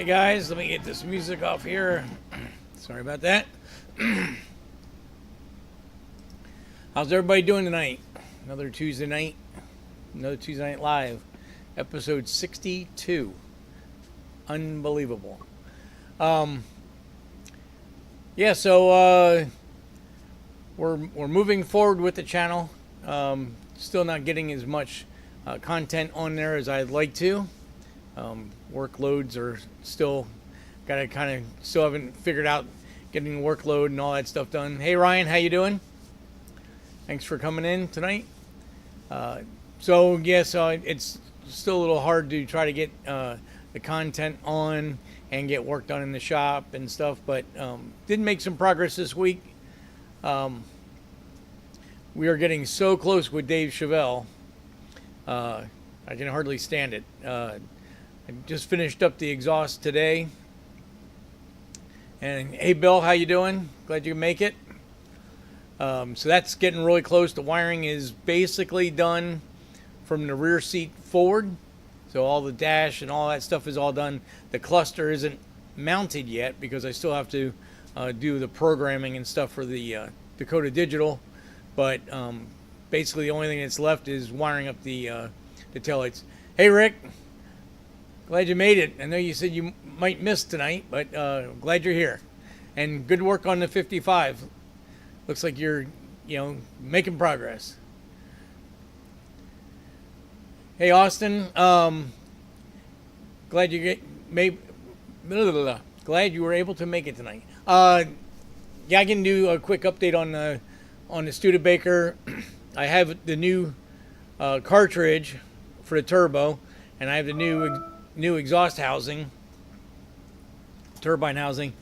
Hey guys, let me get this music off here. Sorry about that. How's everybody doing tonight? Another Tuesday night live, episode 62. Unbelievable. Yeah, so we're moving forward with the channel. Still not getting as much content on there as I'd like to. Workloads are still still haven't figured out getting the workload and all that stuff done. Hey Ryan, how you doing? Thanks for coming in tonight. So it's still a little hard to try to get the content on and get work done in the shop and stuff, but did make some progress this week. We are getting so close with Dave Chevelle. I can hardly stand it. I just finished up the exhaust today. And hey Bill, how you doing? Glad you can make it. So that's getting really close. The wiring is basically done from the rear seat forward. So all the dash and all that stuff is all done. The cluster isn't mounted yet because I still have to do the programming and stuff for the Dakota Digital. But basically the only thing that's left is wiring up the taillights. Hey Rick, glad you made it. I know you said you might miss tonight, but glad you're here. And good work on the 55. Looks like you're, making progress. Hey Austin, glad you were able to make it tonight. Yeah, I can do a quick update on the Studebaker. I have the new cartridge for the turbo, and I have the new exhaust housing, turbine housing,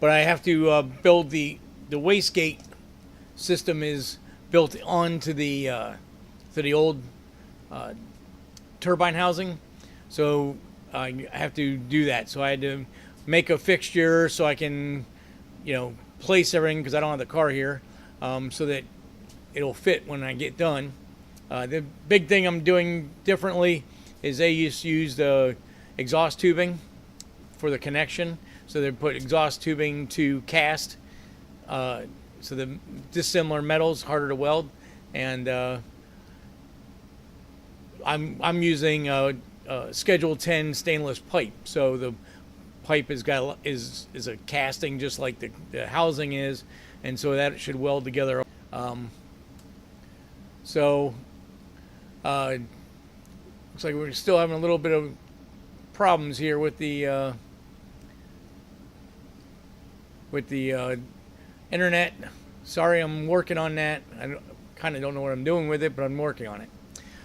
but I have to build the wastegate system is built onto the old turbine housing, so I have to do that. So I had to make a fixture so I can, place everything because I don't have the car here, so that it'll fit when I get done. The big thing I'm doing differently is they used to use the exhaust tubing for the connection, so they put exhaust tubing to cast. So the dissimilar metals harder to weld, and I'm using Schedule 10 stainless pipe. So the pipe is a casting just like the housing is, and so that should weld together. Looks like we're still having a little bit of problems here with the internet. Sorry, I'm working on that. I kind of don't know what I'm doing with it, but I'm working on it.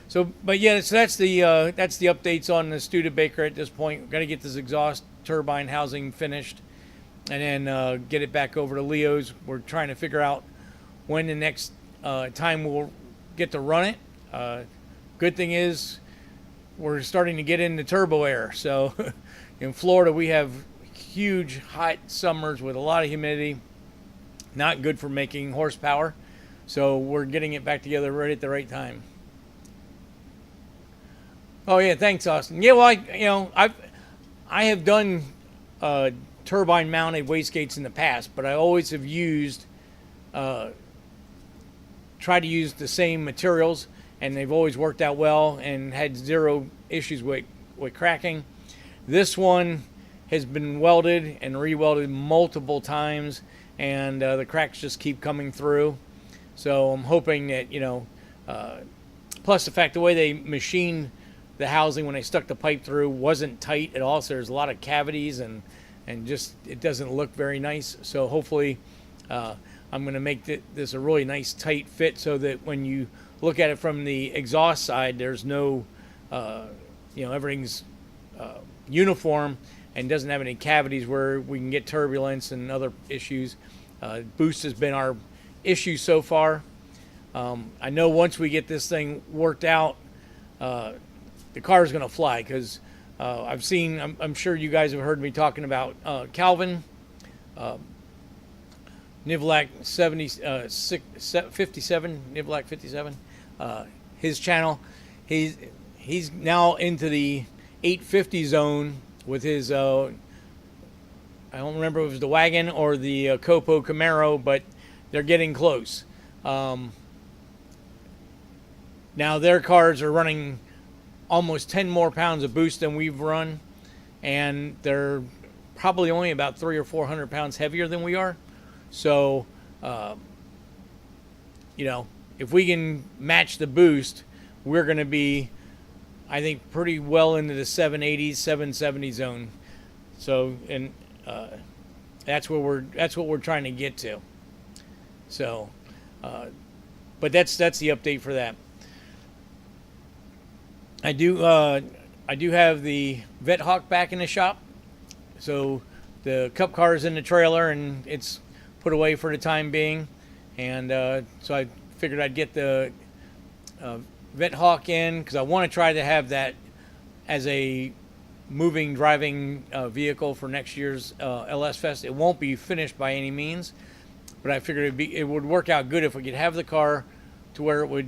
So that's the updates on the Studebaker at this point. We've got to get this exhaust turbine housing finished, and then get it back over to Leo's. We're trying to figure out when the next time we'll get to run it. Good thing is we're starting to get into turbo air. So in Florida we have huge hot summers with a lot of humidity. Not good for making horsepower, so we're getting it back together right at the right time. Oh yeah, thanks Austin. Yeah, well I have done turbine mounted wastegates in the past, but I always have used tried to use the same materials, and they've always worked out well and had zero issues with cracking. This one has been welded and re-welded multiple times, and the cracks just keep coming through. So I'm hoping that, plus the fact the way they machined the housing when they stuck the pipe through wasn't tight at all, so there's a lot of cavities, and just it doesn't look very nice. So hopefully I'm going to make this a really nice tight fit so that when you look at it from the exhaust side, there's no, everything's uniform and doesn't have any cavities where we can get turbulence and other issues. Boost has been our issue so far. I know once we get this thing worked out, the car is going to fly, because I'm sure you guys have heard me talking about Calvin, Nivlac 57, Nivlac 57, his channel. He's now into the 850 zone with his I don't remember if it was the wagon or the Copo Camaro, but they're getting close. Now their cars are running almost 10 more pounds of boost than we've run, and they're probably only about 300 or 400 pounds heavier than we are. So, you know, if we can match the boost, we're going to be, I think, pretty well into the 780s, 770 zone. So, and that's what we're trying to get to. So, but that's the update for that. I do have the Vettehawk back in the shop. So the Cup car is in the trailer and it's put away for the time being. And so I figured I'd get the Vettehawk in because I want to try to have that as a moving driving vehicle for next year's LS Fest. It won't be finished by any means, but I figured it would work out good if we could have the car to where it would,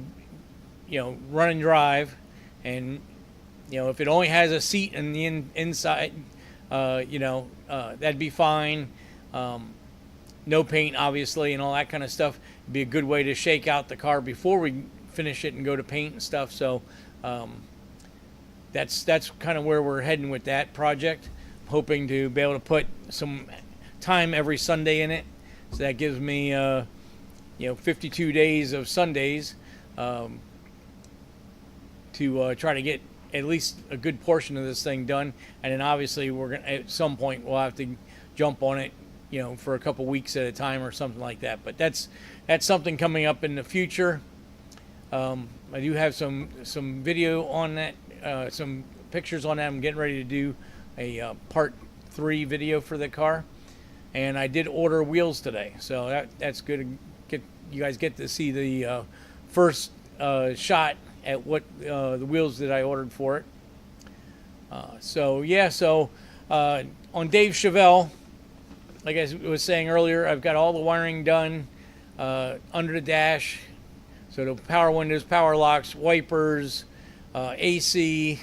you know, run and drive. And, you know, if it only has a seat in the inside, you know, that'd be fine. No paint, obviously, and all that kind of stuff. It'd be a good way to shake out the car before we finish it and go to paint and stuff. So that's kind of where we're heading with that project. Hoping to be able to put some time every Sunday in it. So that gives me, you know, 52 days of Sundays. To try to get at least a good portion of this thing done, and then obviously we're gonna at some point we'll have to jump on it, you know, for a couple weeks at a time or something like that. But that's something coming up in the future. I do have some video on that, some pictures on that. I'm getting ready to do a part 3 video for the car, and I did order wheels today, so that's good. You guys get to see the first shot at what the wheels that I ordered for it. So on Dave's Chevelle, like I was saying earlier, I've got all the wiring done under the dash. So the power windows, power locks, wipers, AC,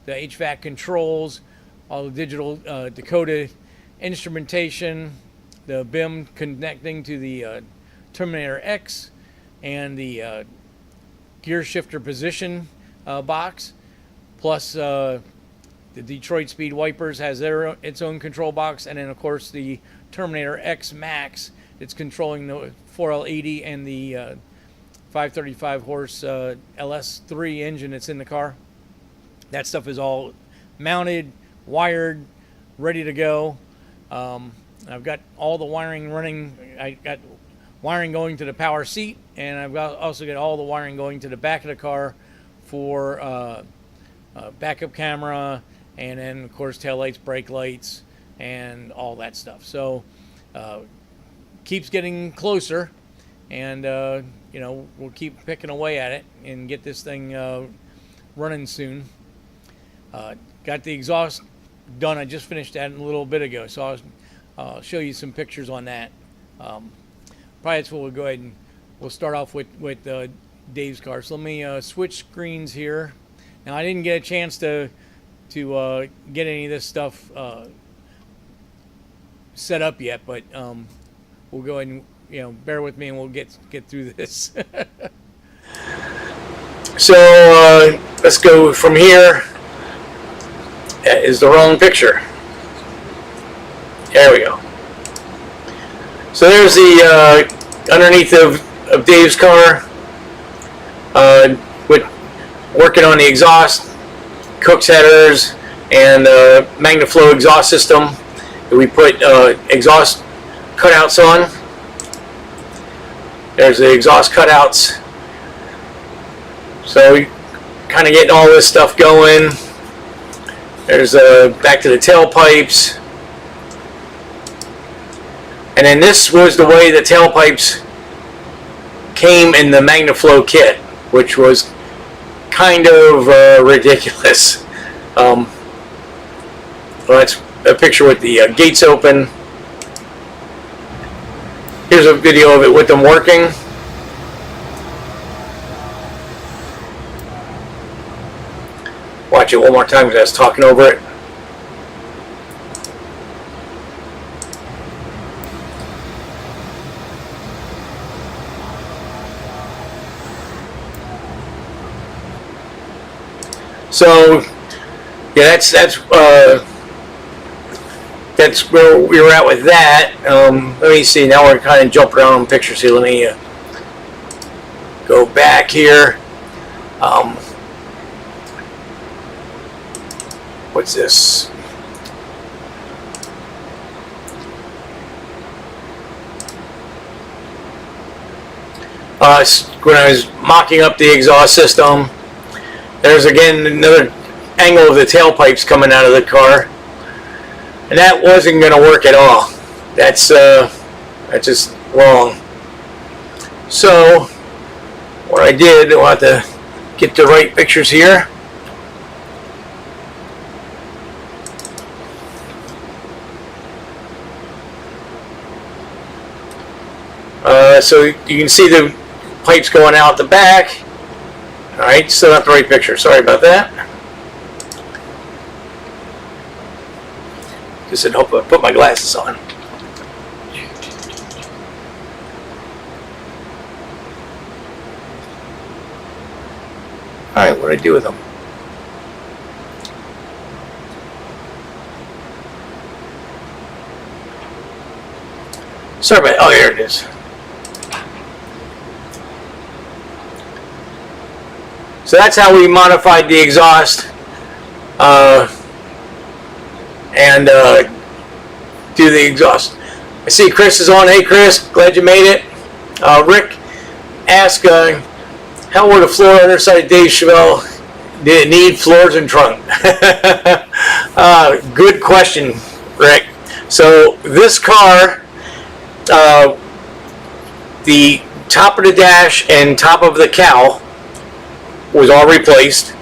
the HVAC controls, all the digital Dakota instrumentation, the BIM connecting to the Terminator X, and the gear shifter position box, plus the Detroit Speed Wipers has its own control box, and then of course the Terminator X Max. It's controlling the 4L80 and the 535 horse LS3 engine that's in the car. That stuff is all mounted, wired, ready to go. I've got all the wiring running. I got wiring going to the power seat, and I've also got all the wiring going to the back of the car for backup camera, and then of course tail lights, brake lights, and all that stuff. So keeps getting closer, and you know, we'll keep picking away at it and get this thing running soon. Got the exhaust done. I just finished that a little bit ago, so I'll show you some pictures on that. Probably that's what we'll go ahead and we'll start off with Dave's car. So let me switch screens here. Now I didn't get a chance to get any of this stuff set up yet, but we'll go ahead and, you know, bear with me and we'll get through this. So let's go from here. That is the wrong picture. There we go. So there's the underneath of Dave's car, with working on the exhaust, Cook's headers, and MagnaFlow exhaust system that we put exhaust cutouts on. There's the exhaust cutouts. So we kind of getting all this stuff going. There's back to the tailpipes. And then this was the way the tailpipes came in the MagnaFlow kit, which was kind of ridiculous. Well, that's a picture with the gates open. Here's a video of it with them working. Watch it one more time because I was talking over it. So yeah, that's where we were at with that. Let me see. Now we're kind of jumping around on pictures here. Let me go back here. What's this? When I was mocking up the exhaust system, there's again another angle of the tailpipes coming out of the car, and that wasn't going to work at all. That's just wrong. So what I did, I want to get the right pictures here. So you can see the pipes going out the back. Alright, still not the right picture. Sorry about that. Just said, hope I put my glasses on. Alright, what do I do with them? Sorry about, oh, here it is. So that's how we modified the exhaust and do the exhaust. I see Chris is on. Hey Chris, glad you made it. Rick asked, how were the floor underside of Dave's Chevelle? Did it need floors and trunk? Good question, Rick. So this car, the top of the dash and top of the cowl was all replaced,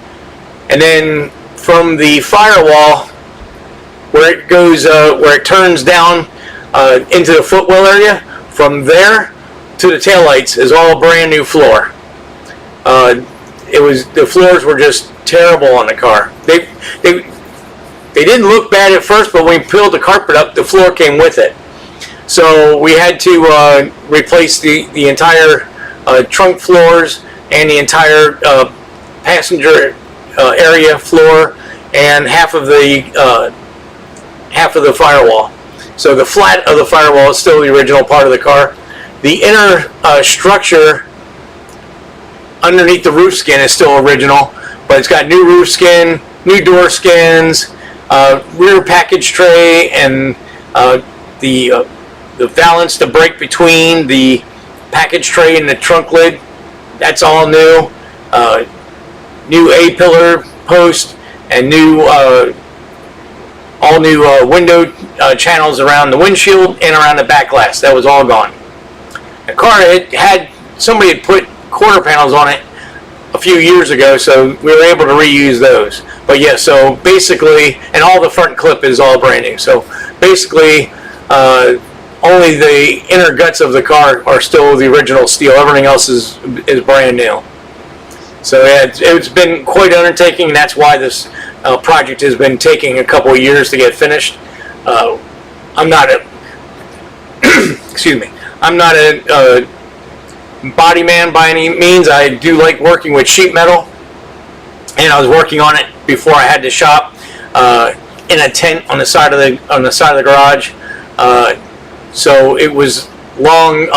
and then from the firewall where it goes, where it turns down into the footwell area, from there to the taillights is all brand new floor. The floors were just terrible on the car. They didn't look bad at first, but when we peeled the carpet up, the floor came with it. So we had to replace the entire trunk floors and the entire passenger area floor and half of the firewall. So the flat of the firewall is still the original part of the car. The inner structure underneath the roof skin is still original, but it's got new roof skin, new door skins, rear package tray, and the valance to break between the package tray and the trunk lid. That's all new. New A-pillar post and new all new window channels around the windshield and around the back glass. That was all gone. The car had somebody had put quarter panels on it a few years ago, so we were able to reuse those. But yeah, so basically, and all the front clip is all brand new. So basically, only the inner guts of the car are still the original steel. Everything else is brand new. So yeah, it's been quite an undertaking, and that's why this project has been taking a couple of years to get finished. I'm not a excuse me. I'm not a body man by any means. I do like working with sheet metal, and I was working on it before I had to shop in a tent on the side of the garage. So it was a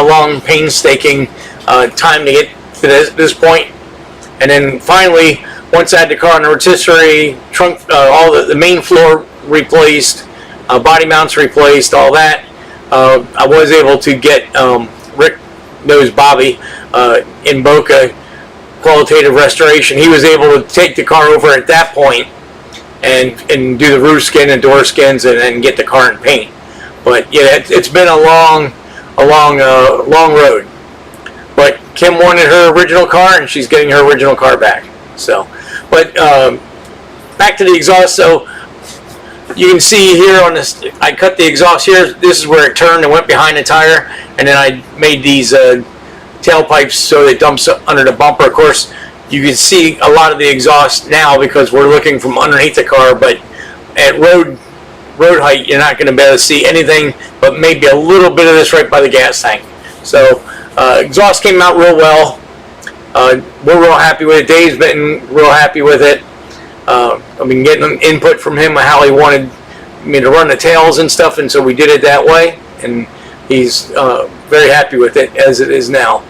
long, painstaking time to get to this point. And then finally, once I had the car on the rotisserie, trunk, all the main floor replaced, body mounts replaced, all that, I was able to get Rick knows Bobby in Boca Qualitative Restoration. He was able to take the car over at that point and do the roof skin and door skins and then get the car in paint. But yeah, it's been a long road. But Kim wanted her original car, and she's getting her original car back. So, but back to the exhaust. So you can see here on this, I cut the exhaust here. This is where it turned and went behind the tire, and then I made these tailpipes so it dumps under the bumper. Of course, you can see a lot of the exhaust now because we're looking from underneath the car, but at road height, you're not going to be able to see anything but maybe a little bit of this right by the gas tank. So exhaust came out real well. We're real happy with it. Dave's been real happy with it. I've been getting input from him on how he wanted me to run the tails and stuff, and so we did it that way, and he's very happy with it as it is now.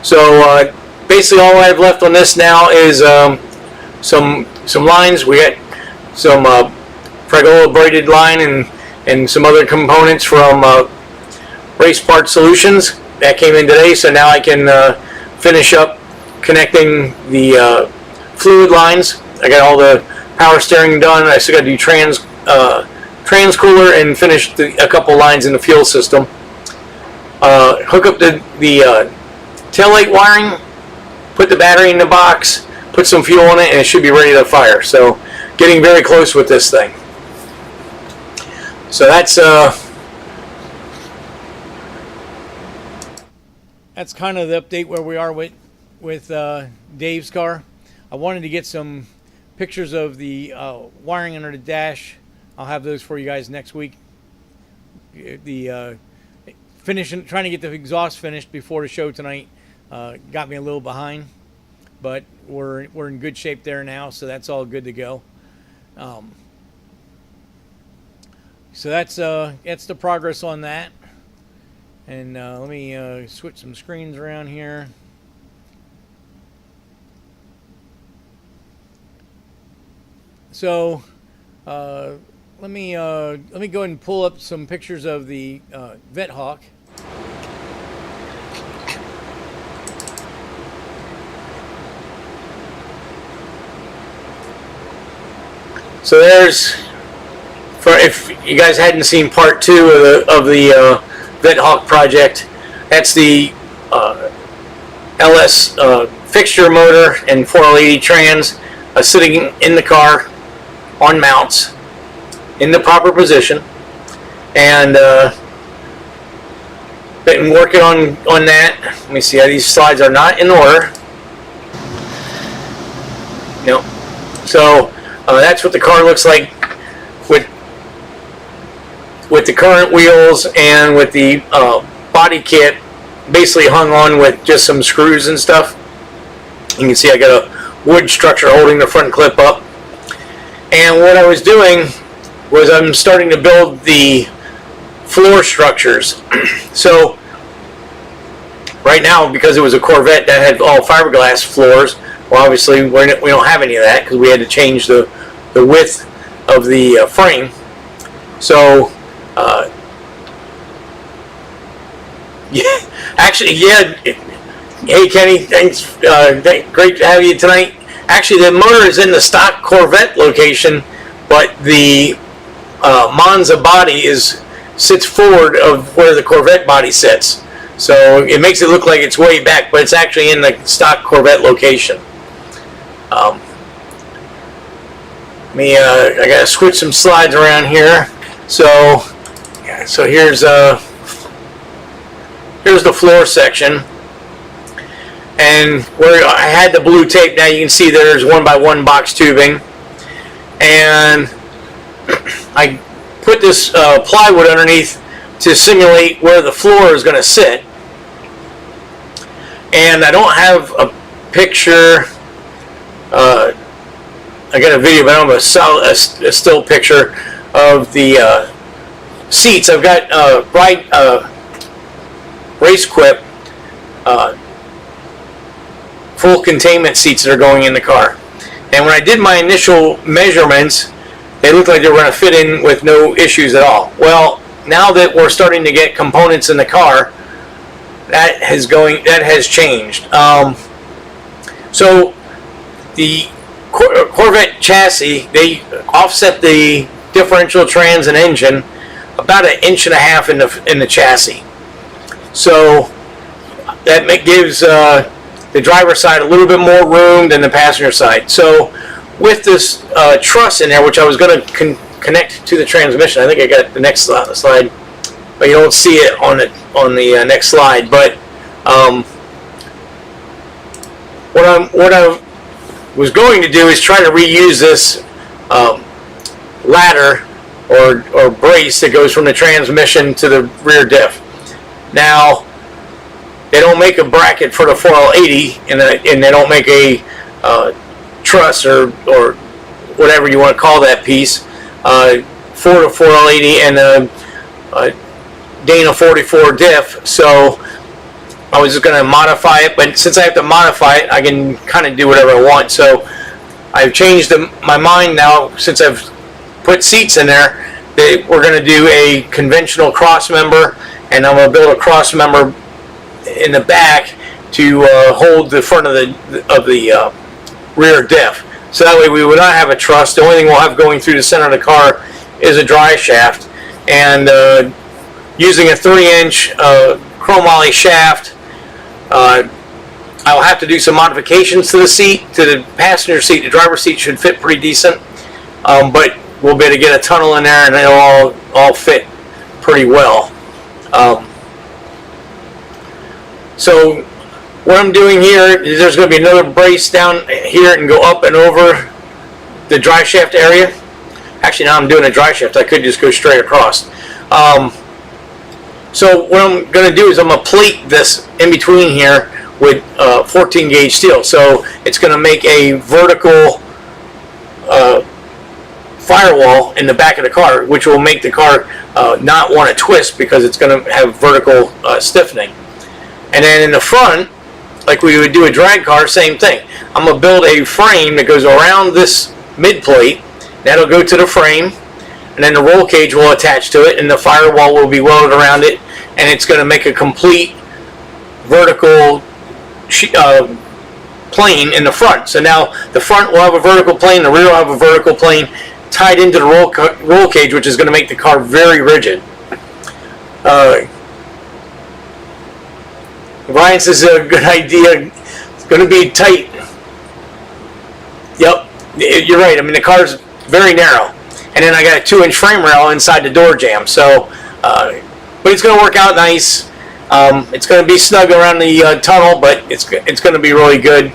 So basically all I have left on this now is some lines. We got some Fregola braided line and some other components from Race Part Solutions that came in today, so now I can finish up connecting the fluid lines. I got all the power steering done. I still got to do transcooler and finish a couple lines in the fuel system. Hook up the taillight wiring, put the battery in the box, put some fuel in it, and it should be ready to fire. So getting very close with this thing. So that's kind of the update where we are with Dave's car. I wanted to get some pictures of the wiring under the dash. I'll have those for you guys next week. The trying to get the exhaust finished before the show tonight got me a little behind, but we're in good shape there now, so that's all good to go. So that's the progress on that. And let me switch some screens around here. So let me go ahead and pull up some pictures of the Vettehawk. So there's, if you guys hadn't seen part 2 of the Vettehawk project, that's the LS fixture motor and 4L80 trans sitting in the car on mounts in the proper position, and been working on that. Let me see how these slides are not in order. No. So that's what the car looks like with the current wheels and with the body kit basically hung on with just some screws and stuff. You can see I got a wood structure holding the front clip up. And what I was doing was I'm starting to build the floor structures. So right now, because it was a Corvette that had all fiberglass floors, well, obviously we don't have any of that because we had to change the width of the frame. So hey Kenny, thanks, great to have you tonight. Actually, the motor is in the stock Corvette location, but the Monza body sits forward of where the Corvette body sits. So it makes it look like it's way back, but it's actually in the stock Corvette location. I gotta switch some slides around here. So here's the floor section, and where I had the blue tape, now you can see there's 1x1 box tubing, and I put this plywood underneath to simulate where the floor is going to sit. And I don't have a picture. I got a video, but I don't have a still picture of the seats. I've got race quip full containment seats that are going in the car. And when I did my initial measurements, they looked like they were going to fit in with no issues at all. Well, now that we're starting to get components in the car, that has changed. So the Corvette chassis, they offset the differential trans and engine about 1.5 inches in the chassis. So that gives the driver's side a little bit more room than the passenger side. So with this truss in there, which I was going to connect to the transmission, I think I got the next slide, but you don't see it on the next slide. But what I was going to do is try to reuse this ladder or brace that goes from the transmission to the rear diff. Now, they don't make a bracket for the 4L80, and they don't make a truss or whatever you want to call that piece, 4 to 4L80 and a Dana 44 diff. So I was just going to modify it, but since I have to modify it, I can kind of do whatever I want. So I've changed my mind now, since I've put seats in there, that we're going to do a conventional cross member, and I'm going to build a cross member in the back to hold the front of the rear diff. So that way we will not have a truss. The only thing we'll have going through the center of the car is a dry shaft, and using a 3-inch chromoly shaft, I'll have to do some modifications to the seat, to the passenger seat. The driver's seat should fit pretty decent, but we'll be able to get a tunnel in there and it'll all fit pretty well. So what I'm doing here is there's going to be another brace down here and go up and over the dry shaft area. Actually, now I'm doing a dry shaft. I could just go straight across. So what I'm going to do is I'm going to plate this in between here with 14 gauge steel. So it's going to make a vertical firewall in the back of the car, which will make the car not want to twist because it's going to have vertical stiffening. And then in the front, like we would do a drag car, same thing. I'm going to build a frame that goes around this mid plate. That'll go to the frame, and then the roll cage will attach to it, and the firewall will be welded around it, and it's going to make a complete vertical plane in the front. So now the front will have a vertical plane, the rear will have a vertical plane tied into the roll cage, which is going to make the car very rigid. Ryan says a good idea. It's going to be tight. Yep, you're right. I mean, the car's very narrow, and then I got a 2-inch frame rail inside the door jamb. So, but it's going to work out nice. It's going to be snug around the tunnel, but it's going to be really good.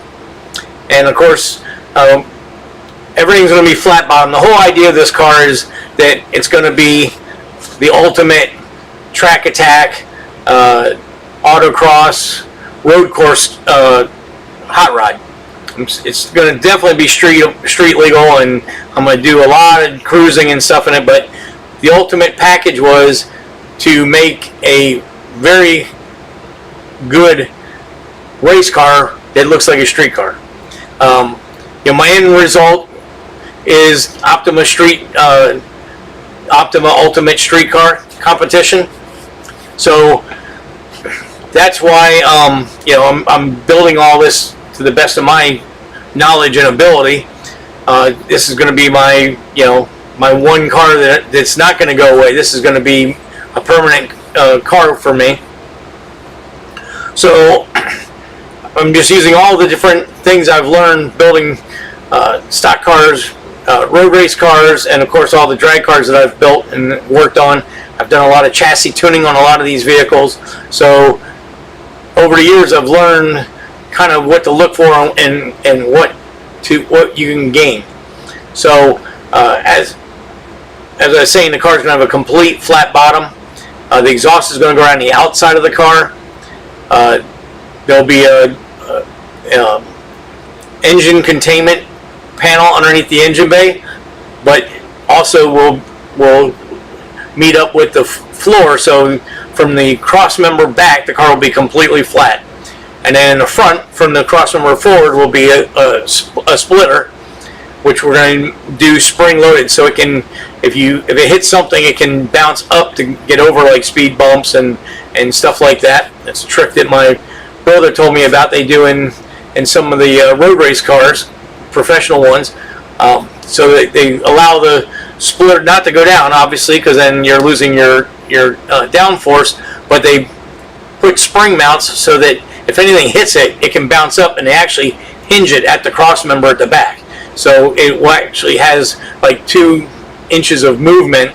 And of course, everything's going to be flat bottom. The whole idea of this car is that it's going to be the ultimate track attack, autocross, road course hot rod. It's going to definitely be street legal, and I'm going to do a lot of cruising and stuff in it. But the ultimate package was to make a very good race car that looks like a street car. My end result is Optima Ultimate Street Car Competition. So that's why I'm building all this to the best of my knowledge and ability. This is going to be my my one car that's not going to go away. This is going to be a permanent car for me. So I'm just using all the different things I've learned building stock cars, road race cars, and of course all the drag cars that I've built and worked on. I've done a lot of chassis tuning on a lot of these vehicles. So over the years I've learned kind of what to look for and what you can gain. So as I was saying, the car's going to have a complete flat bottom. The exhaust is going to go around the outside of the car. There'll be a engine containment panel underneath the engine bay, but also we'll meet up with the floor. So from the cross member back, the car will be completely flat, and then in the front, from the cross member forward, will be a splitter, which we're going to do spring loaded, so it can, if it hits something, it can bounce up to get over like speed bumps and stuff like that. That's a trick that my brother told me about. They do in some of the road race cars, professional ones, so that they allow the splitter not to go down, obviously, because then you're losing your downforce. But they put spring mounts so that if anything hits it, it can bounce up, and they actually hinge it at the cross member at the back. So it actually has like 2 inches of movement,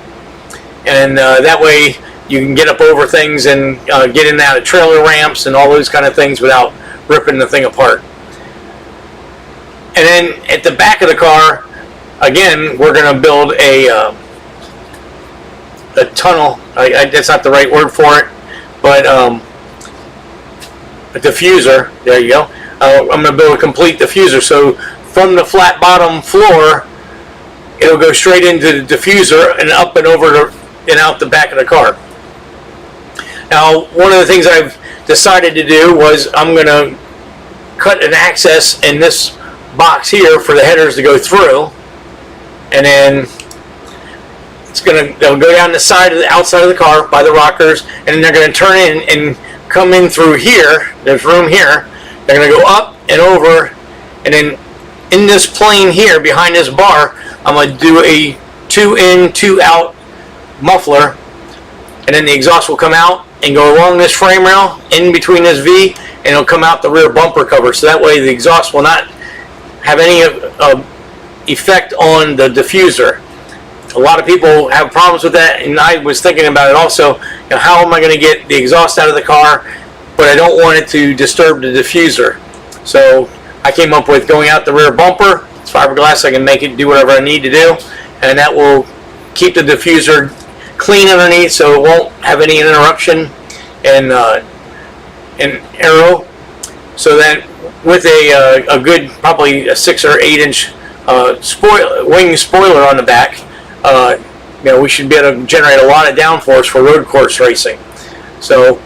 and that way you can get up over things and get in and out of trailer ramps and all those kind of things without ripping the thing apart. And then at the back of the car, again, we're going to build a tunnel. That's not the right word for it, but a diffuser. There you go. I'm going to build a complete diffuser. So from the flat bottom floor, it'll go straight into the diffuser and up and over and out the back of the car. Now, one of the things I've decided to do was I'm going to cut an access in this box here for the headers to go through, and then they'll go down the outside of the car by the rockers, and then they're going to turn in and come in through here. There's room here. They're going to go up and over, and then in this plane here behind this bar, I'm going to do a 2 in, 2 out muffler, and then the exhaust will come out and go along this frame rail in between this V, and it'll come out the rear bumper cover. So that way the exhaust will not have any effect on the diffuser. A lot of people have problems with that, and I was thinking about it also. How am I going to get the exhaust out of the car, but I don't want it to disturb the diffuser? So I came up with going out the rear bumper. It's fiberglass. I can make it do whatever I need to do, and that will keep the diffuser clean underneath, so it won't have any interruption and aero. So that with a good, probably a 6 or 8 inch wing spoiler on the back, we should be able to generate a lot of downforce for road course racing. So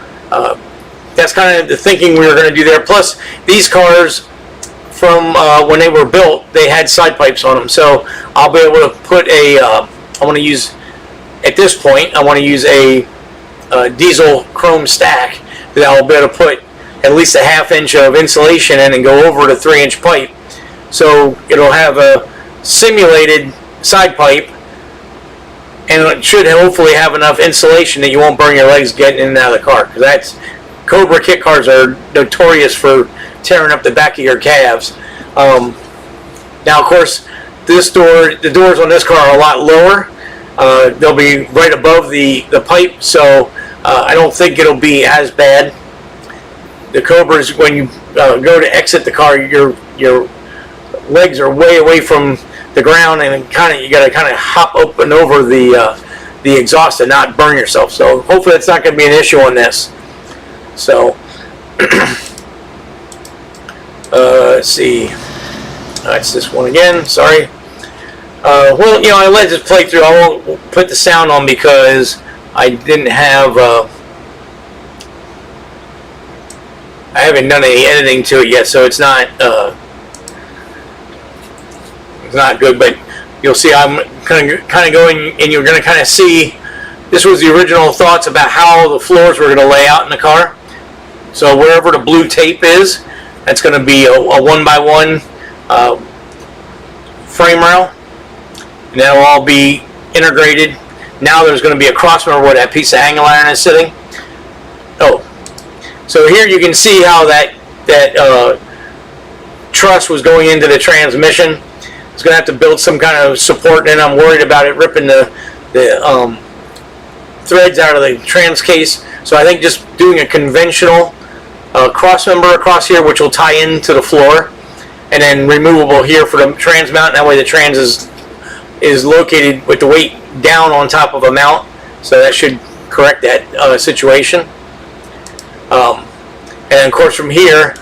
that's kind of the thinking we were going to do there. Plus, these cars, from when they were built, they had side pipes on them. So I'll be able to put at this point, I want to use a diesel chrome stack that I'll be able to put at least a 1/2 inch of insulation in and go over the 3 inch pipe. So it'll have a simulated side pipe, and it should hopefully have enough insulation that you won't burn your legs getting in and out of the car. Because Cobra kit cars are notorious for tearing up the back of your calves. Now, of course, the doors on this car are a lot lower. They'll be right above the pipe, so I don't think it'll be as bad. The Cobras, when you go to exit the car, your legs are way away from the ground, and you got to kind of hop up and over the exhaust and not burn yourself. So hopefully it's not going to be an issue on this. So let's see. That's this one again. Sorry. Well, I let this play through. I won't put the sound on because I didn't have. I haven't done any editing to it yet, so it's not good. But you'll see, I'm kind of going, and you're going to kind of see. This was the original thoughts about how the floors were going to lay out in the car. So wherever the blue tape is, that's going to be a 1x1 frame rail. And that'll all be integrated. Now there's going to be a crossmember where that piece of angle iron is sitting. Oh, so here you can see how that truss was going into the transmission. It's going to have to build some kind of support, and I'm worried about it ripping the threads out of the trans case. So I think just doing a conventional crossmember across here, which will tie into the floor, and then removable here for the trans mount. That way the trans is located with the weight down on top of a mount, so that should correct that situation. And of course from here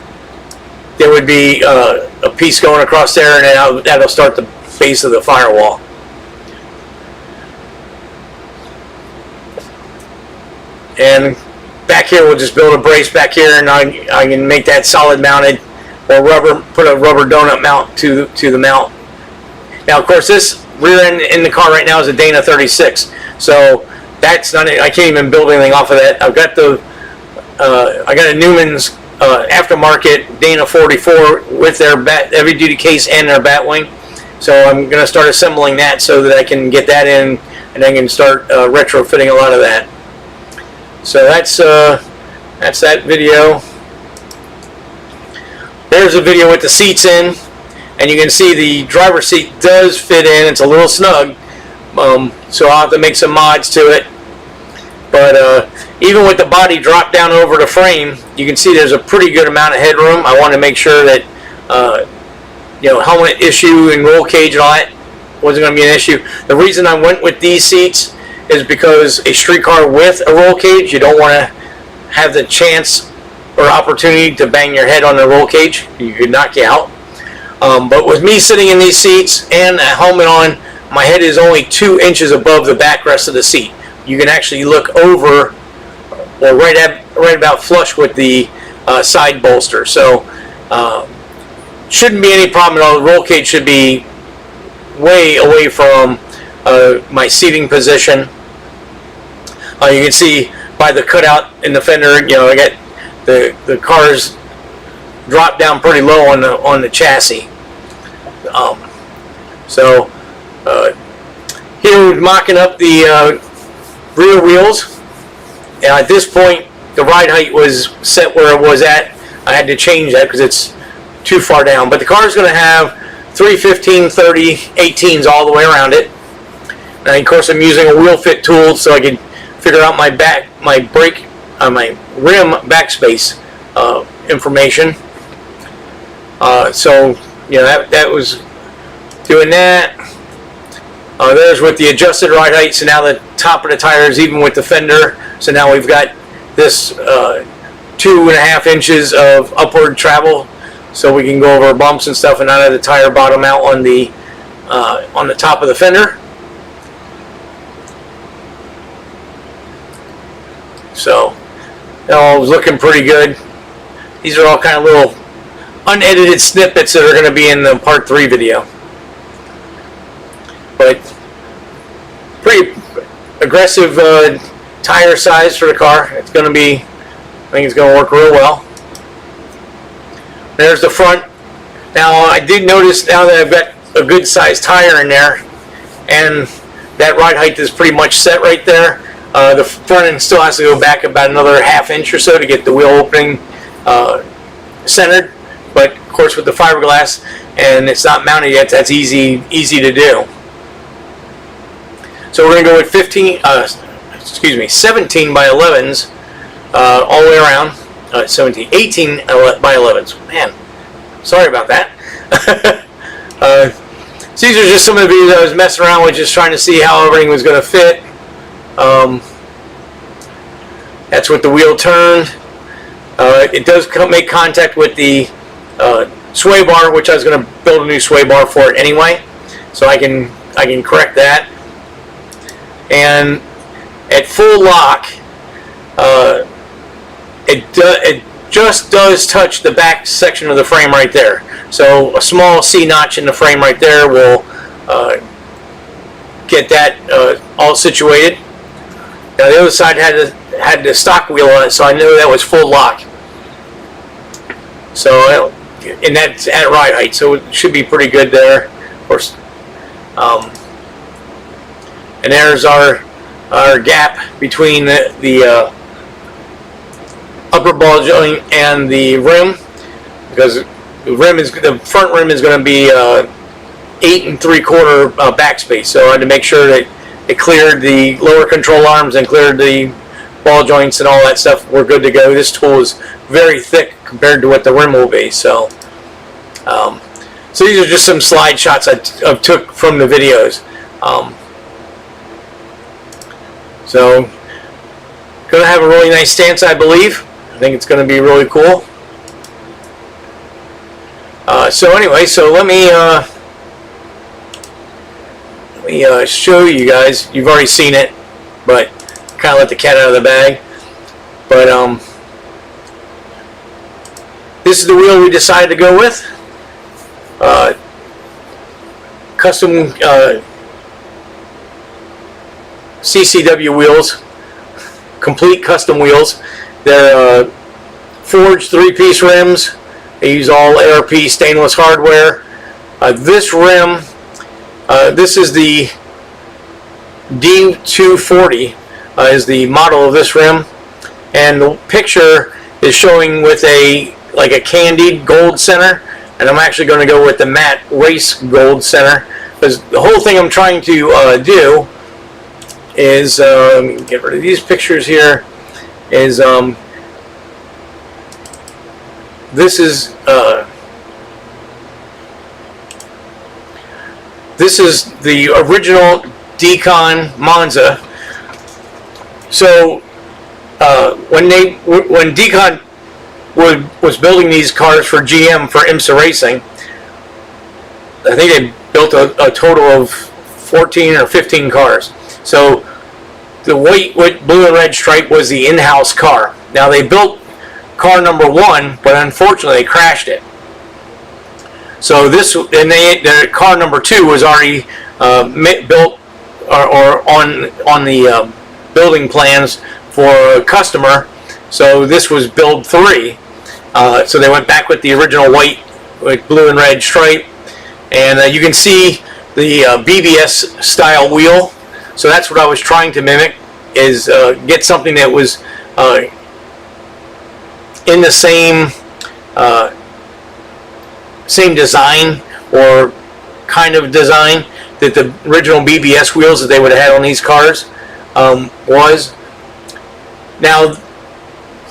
there would be a piece going across there, and then that'll start the base of the firewall. And back here we'll just build a brace back here, and I can make that solid mounted, or put a rubber donut mount to the mount. Now, of course, this rear end in the car right now is a Dana 36, so that's not. I can't even build anything off of that. I've got I got a Newman's aftermarket Dana 44 with their heavy duty case and their bat wing. So I'm going to start assembling that so that I can get that in, and I can start retrofitting a lot of that. So that's that video. There's a video with the seats in, and you can see the driver's seat does fit in. It's a little snug, so I'll have to make some mods to it. But even with the body dropped down over the frame, you can see there's a pretty good amount of headroom. I want to make sure that helmet issue and roll cage and all that wasn't going to be an issue. The reason I went with these seats is because a street car with a roll cage, you don't want to have the chance or opportunity to bang your head on the roll cage. You could knock you out. But with me sitting in these seats and a helmet on, my head is only 2 inches above the backrest of the seat. You can actually look over, or right about flush with the side bolster. So shouldn't be any problem at all. The roll cage should be way away from my seating position. You can see by the cutout in the fender, I got the cars drop down pretty low on the chassis. So here we're mocking up the rear wheels. And at this point, the ride height was set where it was at. I had to change that because it's too far down. But the car is going to have 3, 15, 30, 18s all the way around it. And of course, I'm using a wheel fit tool so I can figure out my brake, my rim backspace information. So that was doing that. There's with the adjusted ride height. So now the top of the tires, even with the fender. So now we've got this 2.5 inches of upward travel, so we can go over bumps and stuff and not have the tire bottom out on the top of the fender. So that all was looking pretty good. These are all kind of little unedited snippets that are going to be in the part 3 video. But pretty aggressive tire size for the car. It's going to be, I think it's going to work real well. There's the front. Now I did notice now that I've got a good sized tire in there, and that ride height is pretty much set right there. The front end still has to go back about another 1/2 inch or so to get the wheel opening centered. But of course, with the fiberglass and it's not mounted yet, that's easy to do. So we're going to go with 17 by 11s all the way around. 18 by 11s. Man, sorry about that. So these are just some of the videos I was messing around with, just trying to see how everything was going to fit. That's with the wheel turned. It does make contact with the sway bar, which I was going to build a new sway bar for it anyway, so I can correct that. And at full lock, it just does touch the back section of the frame right there. So a small C notch in the frame right there will get that all situated. Now the other side had the stock wheel on it, so I knew that was full lock. So, and that's at ride height, so it should be pretty good there. Of course, and there's our gap between the upper ball joint and the rim, because the front rim is going to be 8 3/4 backspace. So I had to make sure that it cleared the lower control arms and cleared the ball joints and all that stuff. We're good to go. This tool is very thick compared to what the rim will be. So, so these are just some slide shots I took from the videos. So, going to have a really nice stance, I believe. I think it's going to be really cool. So anyway, so let me show you guys. You've already seen it, but kind of let the cat out of the bag. But this is the wheel we decided to go with. Custom CCW wheels, complete custom wheels. They're forged 3-piece rims. They use all ARP stainless hardware. This rim, this is the D240, is the model of this rim, and the picture is showing with like a candied gold center, and I'm actually going to go with the matte race gold center, because the whole thing I'm trying to do is let me get rid of these pictures here. Is this is the original Decon Monza. So when Decon was building these cars for GM for IMSA Racing, I think they built a total of 14 or 15 cars. So the white with blue and red stripe was the in-house car. Now they built car number 1, but unfortunately they crashed it. So their car number 2 was already built or on the building plans for a customer. So this was build 3. So they went back with the original white with blue and red stripe, and you can see the BBS style wheel. So that's what I was trying to mimic, is get something that was in the same design, or kind of design, that the original BBS wheels that they would have had on these cars was. Now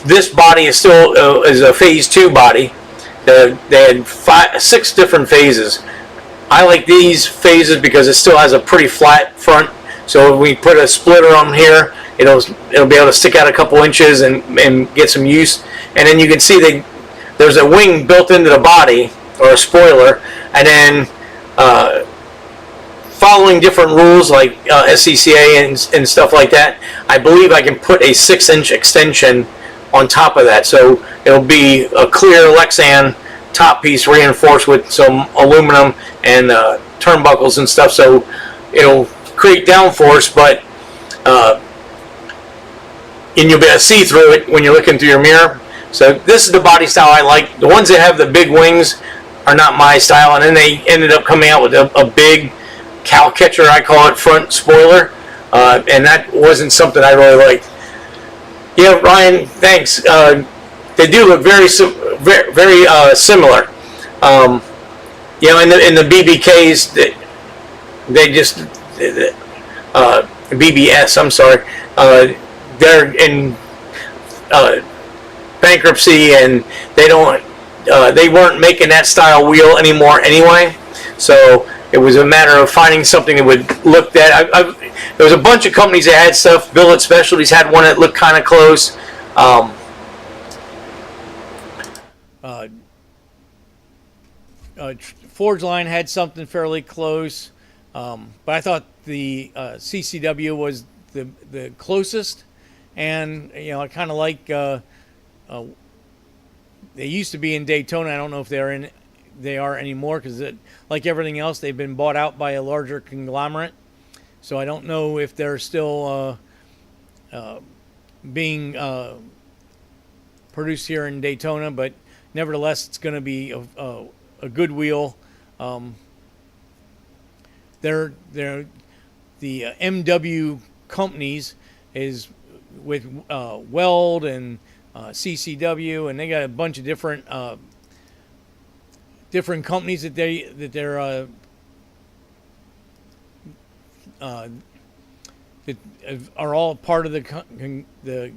this body is still is a phase 2 body. They had 6 different phases. I like these phases because it still has a pretty flat front. So if we put a splitter on here, it'll be able to stick out a couple inches and get some use. And then you can see there's a wing built into the body, or a spoiler, and then following different rules like SCCA and stuff like that, I believe I can put a 6-inch extension on top of that. So it'll be a clear Lexan top piece reinforced with some aluminum and turnbuckles and stuff. So it'll create downforce, but and you'll be able to see through it when you're looking through your mirror. So this is the body style I like. The ones that have the big wings are not my style, and then they ended up coming out with a big cow catcher, I call it, front spoiler, and that wasn't something I really liked. Yeah, Ryan, thanks. They do look very similar. You know, in the BBKs, they just BBS. I'm sorry. They're in bankruptcy, and they weren't making that style wheel anymore anyway. So it was a matter of finding something that would look that. There was a bunch of companies that had stuff. Billet Specialties had one that looked kind of close. Forge Line had something fairly close, but I thought the CCW was the closest. And you know, I kind of like. They used to be in Daytona. I don't know if they are anymore, because like everything else, they've been bought out by a larger conglomerate. So I don't know if they're still being produced here in Daytona, but nevertheless, it's going to be a good wheel. They're the MW companies is with Weld and CCW, and they got a bunch of different companies that they're that are all part of the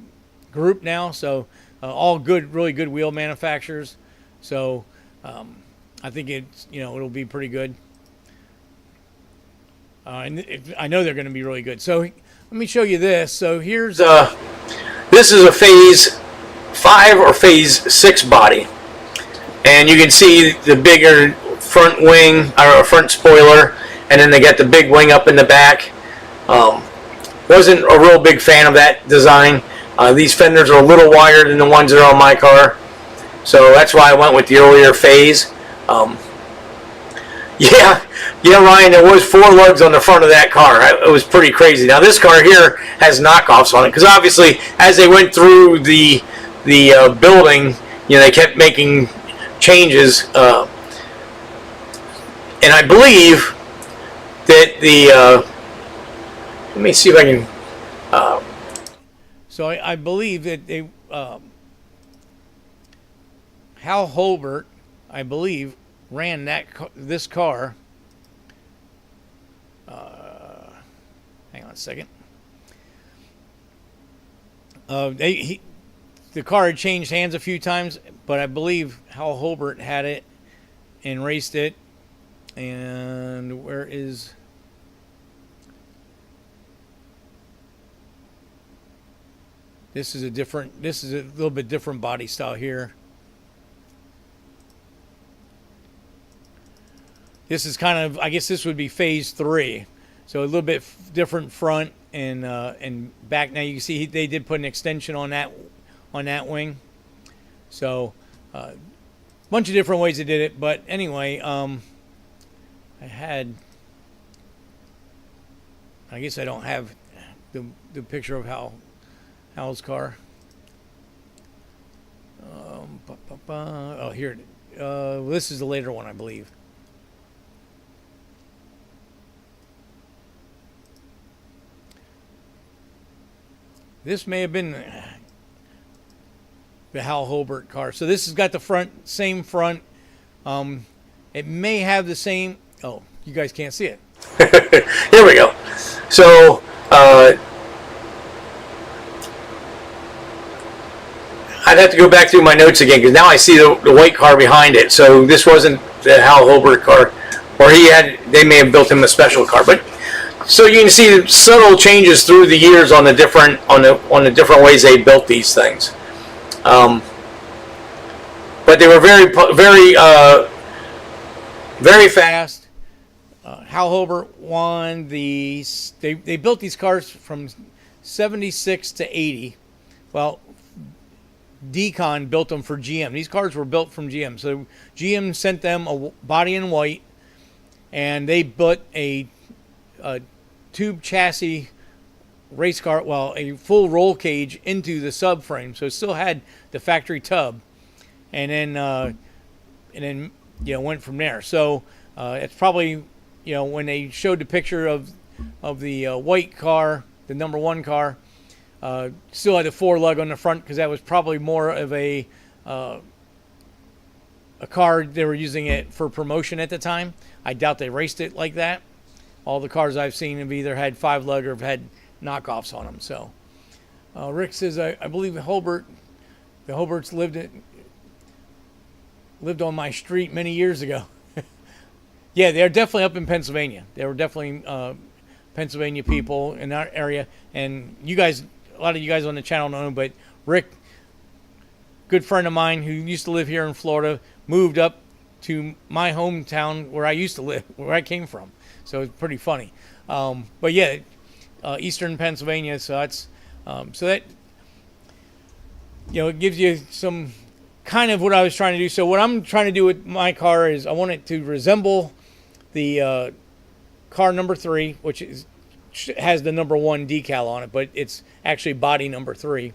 group now. So all good, really good wheel manufacturers. So I think it'll be pretty good. And I know they're going to be really good. So let me show you this. So here's this is a phase 5 or phase 6 body, and you can see the bigger front wing, or front spoiler, and then they got the big wing up in the back. Wasn't a real big fan of that design. These fenders are a little wider than the ones that are on my car, so that's why I went with the earlier phase. Yeah, Ryan, there was 4 lugs on the front of that car. It was pretty crazy. Now this car here has knockoffs on it, because obviously as they went through the building, they kept making changes, and I believe that let me see if I can. So I believe that they Hal Holbert, I believe, ran this car. Hang on a second. The car had changed hands a few times, but I believe Hal Holbert had it and raced it. And where is... This is a little bit different body style here. This is kind of, I guess this would be phase 3. So a little bit different front and back. Now you can see they did put an extension on that wing. So a bunch of different ways they did it. But anyway, I guess I don't have the picture of Hal's car. Oh, here. This is the later one, I believe. This may have been the Hal Holbert car. So this has got the same front. It may have the same. Oh, you guys can't see it. Here we go. So I'd have to go back through my notes again because now I see the white car behind it. So this wasn't the Hal Holbert car, or they may have built him a special car. But so you can see subtle changes through the years on the different ways they built these things. But they were very fast. Hal Holbert won they built these cars from 76 to 80. Well, Decon built them for GM. These cars were built from GM. So GM sent them a body in white, and they put a tube chassis race car, well, a full roll cage into the subframe. So it still had the factory tub, and then went from there. So it's probably, when they showed the picture of the white car, the number 1 car, still had a 4-lug on the front because that was probably more of a car they were using it for promotion at the time. I doubt they raced it like that. All the cars I've seen have either had 5-lug or have had knockoffs on them. So Rick says, I believe the Holberts lived on my street many years ago. Yeah, they're definitely up in Pennsylvania. They were definitely Pennsylvania people in that area. And you guys, a lot of you guys on the channel know, but Rick, good friend of mine who used to live here in Florida, moved up to my hometown where I used to live, where I came from. So it's pretty funny. But yeah, Eastern Pennsylvania. So that's so that it gives you some kind of what I was trying to do. So what I'm trying to do with my car is I want it to resemble the car number 3, which has the number 1 decal on it, but it's actually body number 3.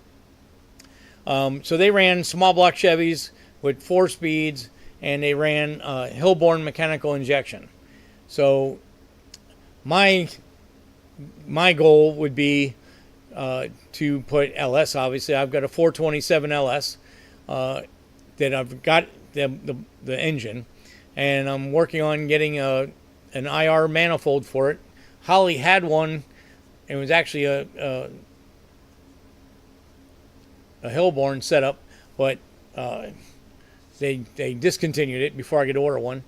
So they ran small block Chevys with 4 speeds, and they ran Hillborn mechanical injection. So my goal would be to put LS. Obviously, I've got a 427 LS that I've got the engine, and I'm working on getting an IR manifold for it. Holly had one. It was actually a Hillborn setup, but they discontinued it before I could order one.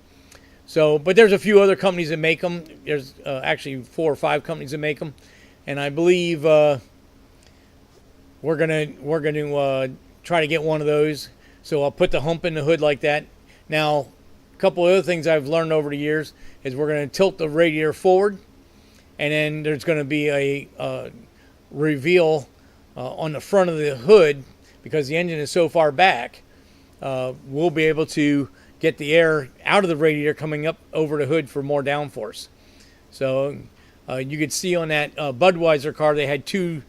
So, but there's a few other companies that make them. There's actually 4 or 5 companies that make them, and I believe we're gonna try to get one of those. So I'll put the hump in the hood like that. Now, a couple of other things I've learned over the years is we're going to tilt the radiator forward, and then there's going to be a reveal on the front of the hood because the engine is so far back. We'll be able to get the air out of the radiator coming up over the hood for more downforce. So you could see on that Budweiser car, they had 2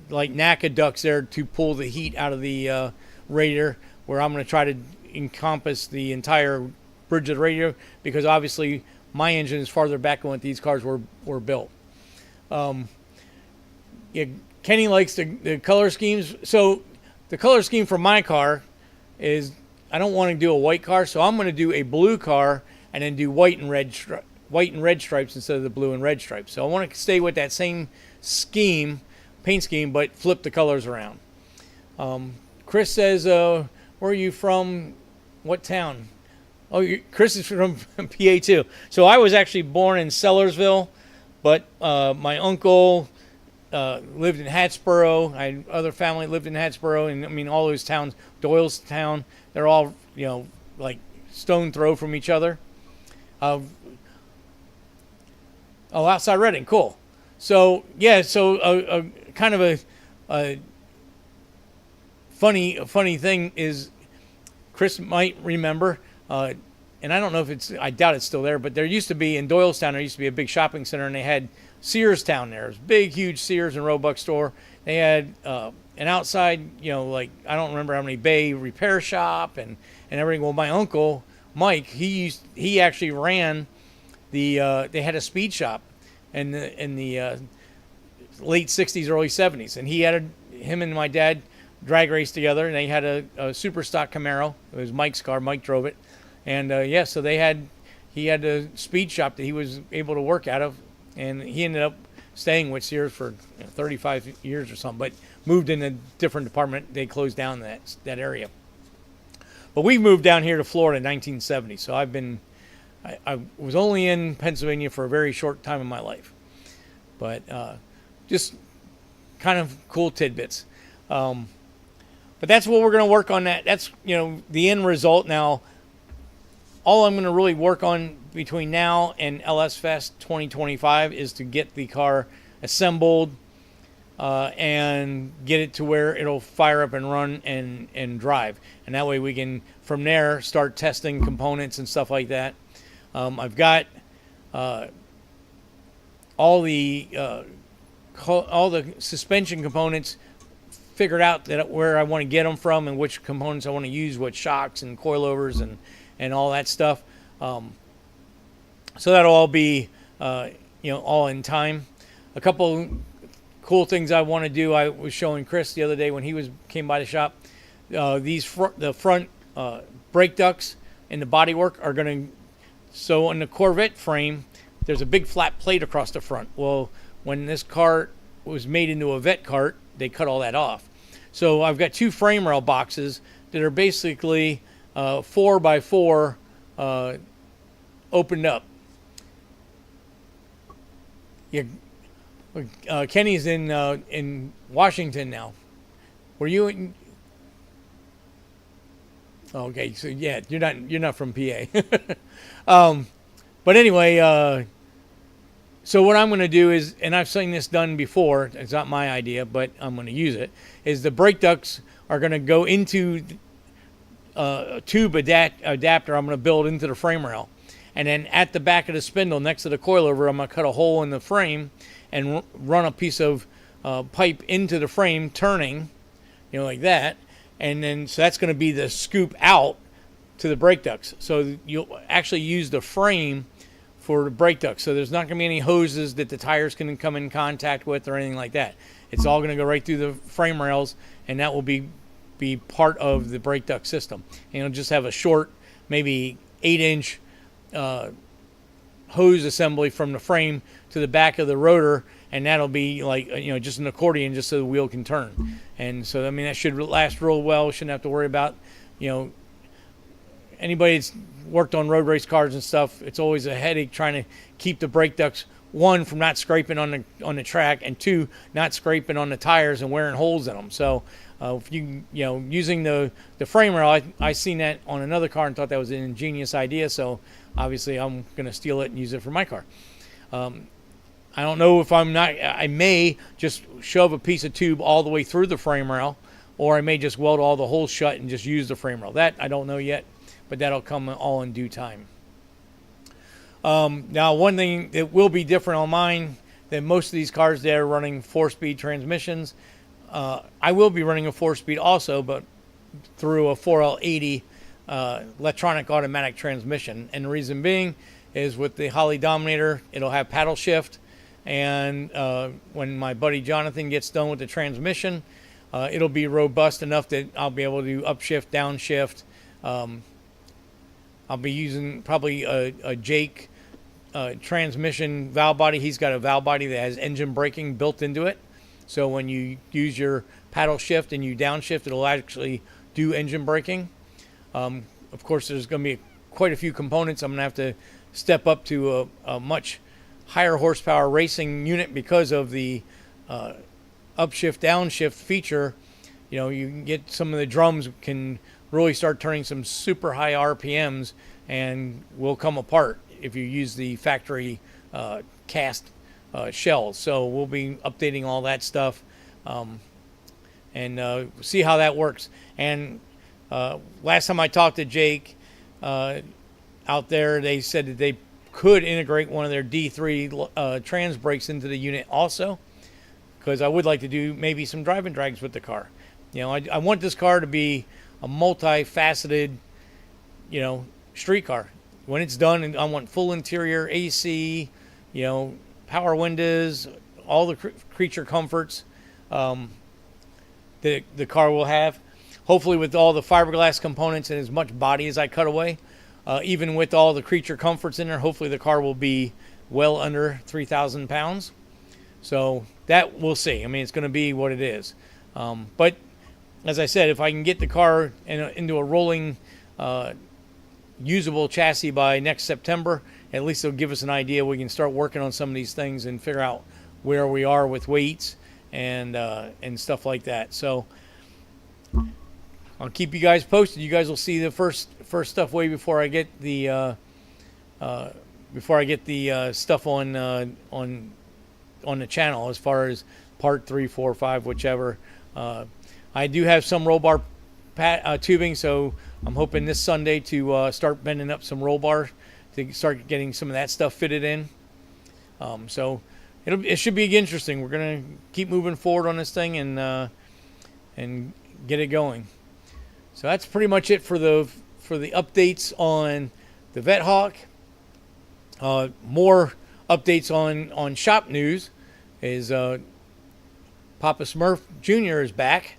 like NACA ducts there to pull the heat out of the radiator, where I'm going to try to encompass the entire bridge of the radiator because obviously my engine is farther back than what these cars were built. Yeah, Kenny likes the color schemes. So the color scheme for my car is I don't want to do a white car, so I'm going to do a blue car and then do white and red stripes instead of the blue and red stripes. So I want to stay with that same paint scheme, but flip the colors around. Chris says, where are you from? What town? Oh, Chris is from PA too. So I was actually born in Sellersville, but my uncle lived in Hattsboro. I had other family lived in Hattsboro, and I mean all those towns, Doylestown, they're all like stone throw from each other. Oh, outside Reading, cool. So yeah, so a kind of a funny thing is Chris might remember, and I don't know if I doubt it's still there, but there used to be in Doylestown, there used to be a big shopping center, and they had Sears Town there. It was a big, huge Sears and Roebuck store. They had an outside, like I don't remember how many bay repair shop and everything. Well, my uncle Mike, he actually ran they had a speed shop in the late '60s, early '70s, and him and my dad drag race together, and they had a super stock Camaro. It was Mike's car. Mike drove it, and so he had a speed shop that he was able to work out of, and he ended up staying with Sears for 35 years or something, but moved in a different department. They closed down that area. But we moved down here to Florida in 1970, so I was only in Pennsylvania for a very short time in my life. But just kind of cool tidbits. But that's what we're going to work on. That's the end result. Now, all I'm going to really work on between now and LS Fest 2025 is to get the car assembled and get it to where it'll fire up and run and drive. And that way we can, from there, start testing components and stuff like that. I've got all the suspension components figured out where I want to get them from and which components I want to use, what shocks and coilovers and all that stuff. So that'll all be all in time. A couple cool things I want to do. I was showing Chris the other day when he came by the shop. The front brake ducts and the bodywork are going to. So on the Corvette frame, there's a big flat plate across the front. Well, when this cart was made into a Vette cart, they cut all that off. So I've got two frame rail boxes that are basically 4x4 opened up. Yeah, Kenny's in Washington now. Were you in? Okay, so yeah, you're not from PA. But anyway, so what I'm going to do is, and I've seen this done before, it's not my idea, but I'm going to use it, is the brake ducts are going to go into a tube adapter I'm going to build into the frame rail. And then at the back of the spindle, next to the coilover, I'm going to cut a hole in the frame and run a piece of pipe into the frame, turning, like that. And then, so that's going to be the scoop out to the brake ducts. So you'll actually use the frame for the brake ducts. So there's not going to be any hoses that the tires can come in contact with or anything like that. It's all going to go right through the frame rails, and that will be part of the brake duct system. And it'll just have a short, maybe 8-inch hose assembly from the frame to the back of the rotor, and that'll be like just an accordion, just so the wheel can turn. And so that should last real well. Shouldn't have to worry about anybody that's worked on road race cars and stuff. It's always a headache trying to keep the brake ducts, one, from not scraping on the track, and two, not scraping on the tires and wearing holes in them. So if using the frame rail, I seen that on another car and thought that was an ingenious idea. So obviously I'm going to steal it and use it for my car. I don't know if I may just shove a piece of tube all the way through the frame rail, or I may just weld all the holes shut and just use the frame rail. That I don't know yet, but that'll come all in due time. Now, one thing that will be different on mine than most of these cars that are running 4-speed transmissions, I will be running a 4-speed also, but through a 4L80 electronic automatic transmission. And the reason being is with the Holly Dominator, it'll have paddle shift. And when my buddy Jonathan gets done with the transmission, it'll be robust enough that I'll be able to upshift, downshift. I'll be using probably a Jake transmission valve body. He's got a valve body that has engine braking built into it. So when you use your paddle shift and you downshift, it'll actually do engine braking. Of course, there's going to be quite a few components. I'm going to have to step up to a much higher horsepower racing unit because of the upshift, downshift feature. You can get some of the drums can really start turning some super high RPMs and will come apart if you use the factory cast shells. So we'll be updating all that stuff, and see how that works. And last time I talked to Jake out there, they said that they could integrate one of their D3 trans brakes into the unit also, because I would like to do maybe some drive and drags with the car. You know, I want this car to be a multifaceted, you know, street car. When it's done, and I want full interior AC, you know, power windows, all the creature comforts that the car will have. Hopefully with all the fiberglass components and as much body as I cut away, even with all the creature comforts in there, hopefully the car will be well under 3,000 pounds. So that we'll see. I mean, it's going to be what it is. But as I said, if I can get the car into a rolling, usable chassis by next September, at least it'll give us an idea. We can start working on some of these things and figure out where we are with weights and stuff like that. So I'll keep you guys posted. You guys will see the first stuff way before I get the stuff on the channel, as far as part 3, 4, 5, whichever. I do have some roll bar tubing, so I'm hoping this Sunday to start bending up some roll bar to start getting some of that stuff fitted in. So it should be interesting. We're gonna keep moving forward on this thing and get it going. So that's pretty much it for the updates on the Vettehawk. More updates on shop news is PaPa Smurf Jr. is back.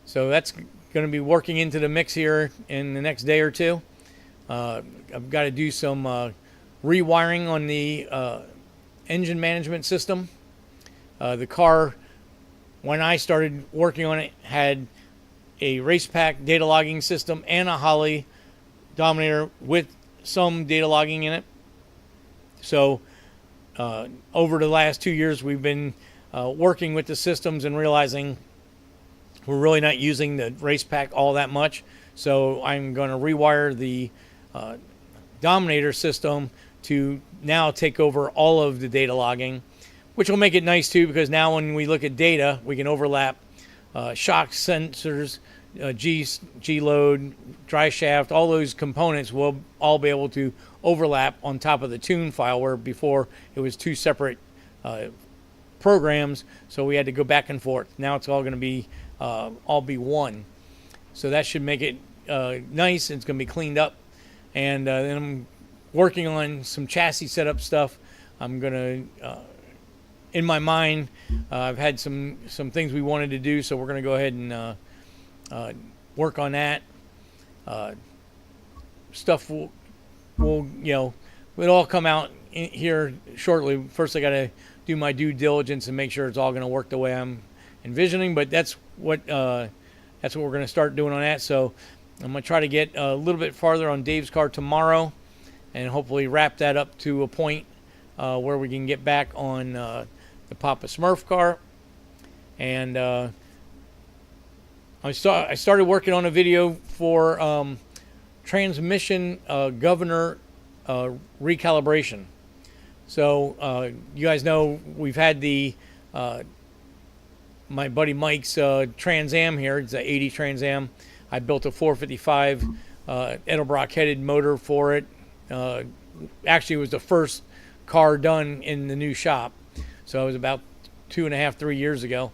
So that's going to be working into the mix here in the next day or two. I've got to do some rewiring on the engine management system. The car, when I started working on it, had a race pack data logging system and a Holley Dominator with some data logging in it. So over the last 2 years, we've been working with the systems and realizing we're really not using the race pack all that much. So I'm going to rewire the Dominator system to now take over all of the data logging, which will make it nice too, because now when we look at data, we can overlap shock sensors, G-load, dry shaft, all those components will all be able to overlap on top of the tune file, where before it was two separate programs, so we had to go back and forth. Now it's all going to be all be one, so that should make it nice. It's going to be cleaned up, and then I'm working on some chassis setup stuff. I'm going to in my mind, I've had some things we wanted to do, so we're going to go ahead and work on that. Stuff will it'll all come out here shortly. First, I got to do my due diligence and make sure it's all going to work the way I'm envisioning. But that's what we're going to start doing on that. So I'm going to try to get a little bit farther on Dave's car tomorrow, and hopefully wrap that up to a point where we can get back on the PaPa Smurf car. And I started working on a video for transmission governor recalibration. So you guys know we've had the my buddy Mike's Trans Am here. It's an 80 Trans Am. I built a 455 Edelbrock headed motor for it. Actually, it was the first car done in the new shop. So it was about 2.5, 3 years ago.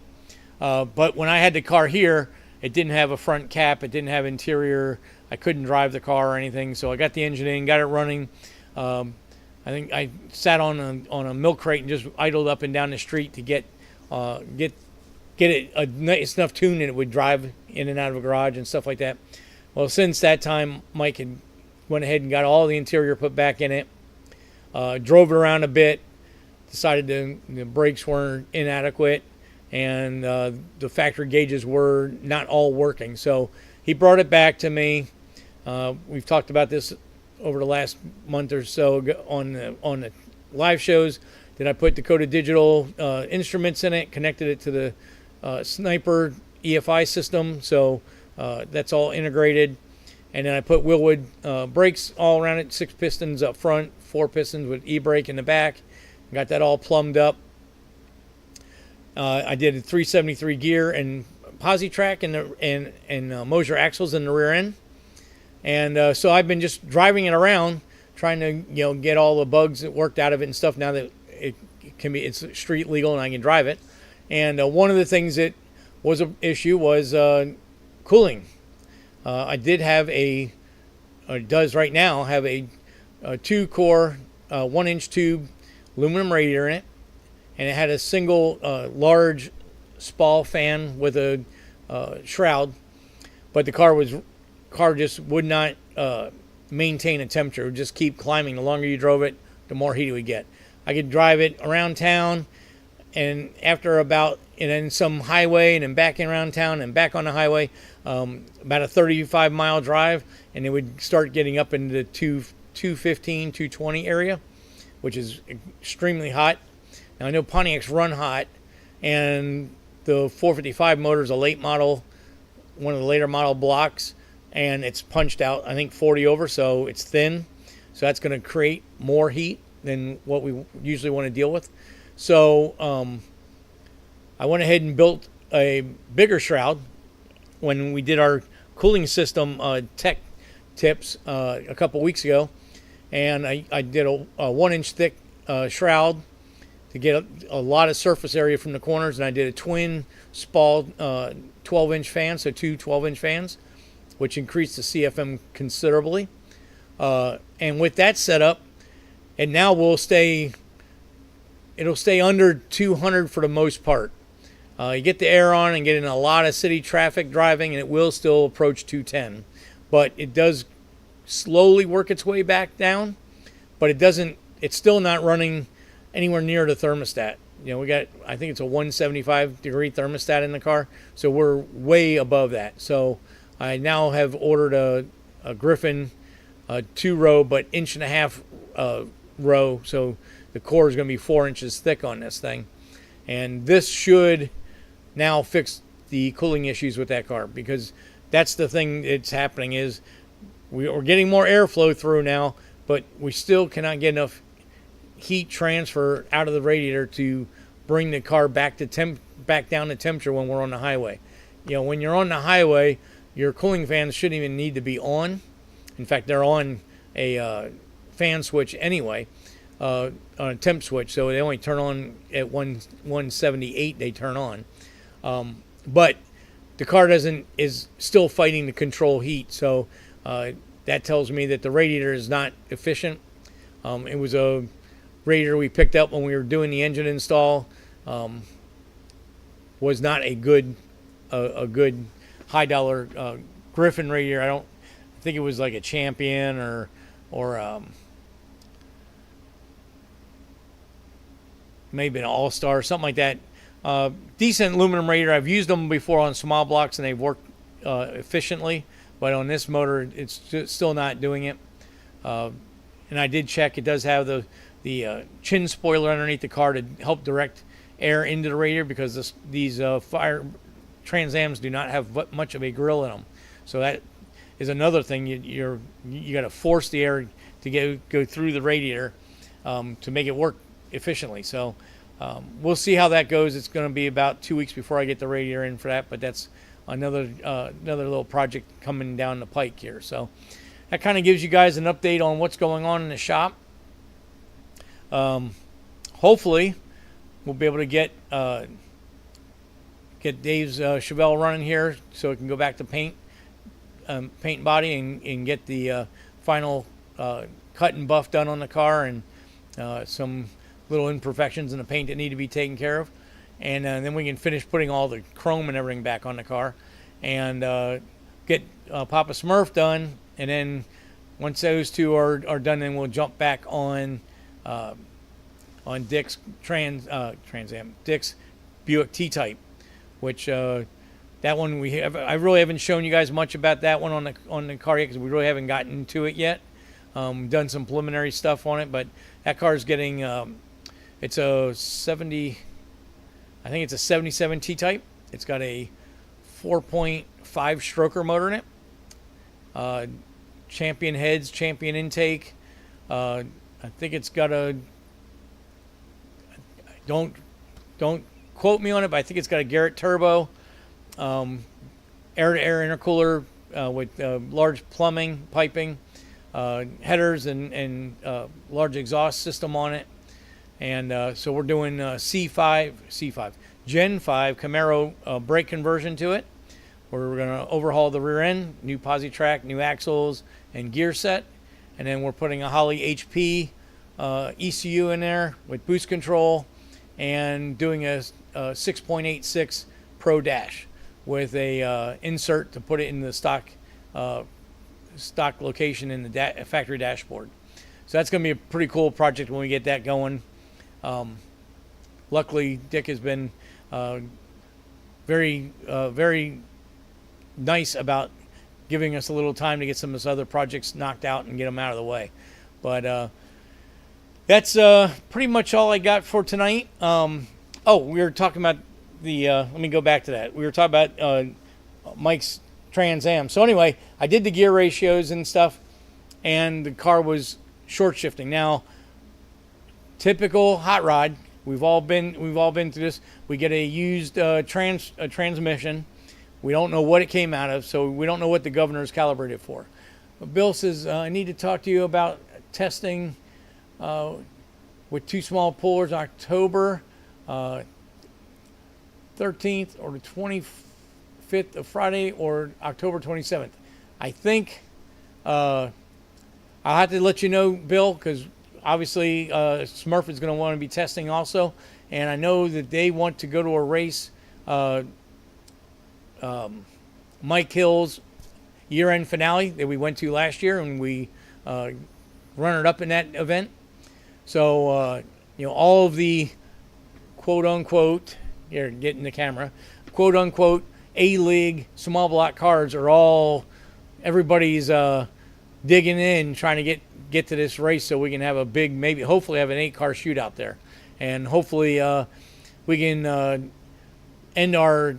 But when I had the car here, it didn't have a front cap. It didn't have interior. I couldn't drive the car or anything. So I got the engine in, got it running. I think I sat on a milk crate and just idled up and down the street to get it a nice enough tune that it would drive in and out of a garage and stuff like that. Well, since that time, Mike had went ahead and got all the interior put back in it. Drove it around a bit. Decided the brakes weren't inadequate, and the factory gauges were not all working. So he brought it back to me. We've talked about this over the last month or so on the live shows. That I put Dakota Digital instruments in it, connected it to the Sniper EFI system, so that's all integrated. And then I put Willwood brakes all around it, 6 pistons up front, 4 pistons with e-brake in the back. Got that all plumbed up. I did a 373 gear and Positrack and Moser axles in the rear end. And so I've been just driving it around, trying to get all the bugs worked out of it and stuff. Now that it's street legal and I can drive it. And one of the things that was an issue was cooling. I did have does right now have a 2-core 1-inch tube aluminum radiator in it, and it had a single large spall fan with a shroud, but the car just would not maintain a temperature. It would just keep climbing. The longer you drove it, the more heat it would get. I could drive it around town, and after and then some highway, and then back around town and back on the highway, about a 35-mile drive, and it would start getting up into the 215, 220 area, which is extremely hot. Now, I know Pontiacs run hot, and the 455 motor is a late model, one of the later model blocks, and it's punched out, I think, 40 over, so it's thin. So that's going to create more heat than what we usually want to deal with. So I went ahead and built a bigger shroud when we did our cooling system tech tips a couple weeks ago. And I did a 1-inch thick shroud to get a lot of surface area from the corners, and I did a twin spall 12-inch fan, so 2 12-inch fans, which increased the CFM considerably. And with that setup, and now it'll stay under 200 for the most part. You get the air on and get in a lot of city traffic driving, and it will still approach 210, but it does slowly work its way back down. But it's still not running anywhere near the thermostat. We got, I think it's a 175 degree thermostat in the car, so we're way above that. So I now have ordered a Griffin 2-row, but 1.5-inch row, so the core is going to be 4 inches thick on this thing. And this should now fix the cooling issues with that car, because that's the thing that's happening is we're getting more airflow through now, but we still cannot get enough heat transfer out of the radiator to bring the car back down to temperature when we're on the highway. When you're on the highway, your cooling fans shouldn't even need to be on. In fact, they're on a fan switch anyway, on a temp switch, so they only turn on at 178. They turn on, but the car is still fighting to control heat. So that tells me that the radiator is not efficient. It was a radiator we picked up when we were doing the engine install. Was not a good high dollar Griffin radiator. I think it was like a Champion or maybe an All-Star, something like that. Decent aluminum radiator. I've used them before on small blocks and they've worked efficiently, but on this motor it's still not doing it. And I did check, it does have the chin spoiler underneath the car to help direct air into the radiator, because these fire Trans Ams do not have much of a grill in them. So that is another thing. You got to force the air to go through the radiator to make it work efficiently. So we'll see how that goes. It's going to be about 2 weeks before I get the radiator in for that, but that's another little project coming down the pike here. So that kind of gives you guys an update on what's going on in the shop. Hopefully we'll be able to get Dave's Chevelle running here so it can go back to paint and body and get the final cut and buff done on the car, and some little imperfections in the paint that need to be taken care of. And then we can finish putting all the chrome and everything back on the car and get PaPa Smurf done. And then once those two are done, then we'll jump back on Dick's Trans Am, Dick's Buick T-Type, which that one I really haven't shown you guys much about that one on the car yet, because we really haven't gotten to it yet. Done some preliminary stuff on it, but that car is getting it's a 70, I think it's a 77 T-Type. It's got a 4.5 stroker motor in it. Champion heads, champion intake. I think it's got a don't quote me on it, but I think it's got a Garrett turbo, air-to-air intercooler with large plumbing, piping, headers, and large exhaust system on it. And so we're doing C5 Gen 5 Camaro brake conversion to it. We're going to overhaul the rear end, new posi track, new axles, and gear set. And then we're putting a Holley HP ECU in there with boost control, and doing a 6.86 Pro Dash with a insert to put it in the stock location in the factory dashboard. So that's going to be a pretty cool project when we get that going. Luckily, Dick has been very nice about giving us a little time to get some of those other projects knocked out and get them out of the way. But that's pretty much all I got for tonight. We were talking about the let me go back to that. We were talking about Mike's Trans Am. So anyway, I did the gear ratios and stuff, and the car was short shifting. Now, typical hot rod, we've all been through this. We get a used transmission. We don't know what it came out of, so we don't know what the governor is calibrated for. But Bill says, I need to talk to you about testing with two small pullers October 13th or the 25th of Friday, or October 27th. I think I'll have to let you know, Bill, because obviously Smurf is going to want to be testing also. And I know that they want to go to a race, Mike Hill's year-end finale that we went to last year, and we runner-up in that event. So, all of the quote-unquote, here, get in the camera, quote-unquote A-League small block cars are all, everybody's digging in, trying to get to this race so we can have a big, maybe, hopefully have an 8-car shootout there. And hopefully we can end our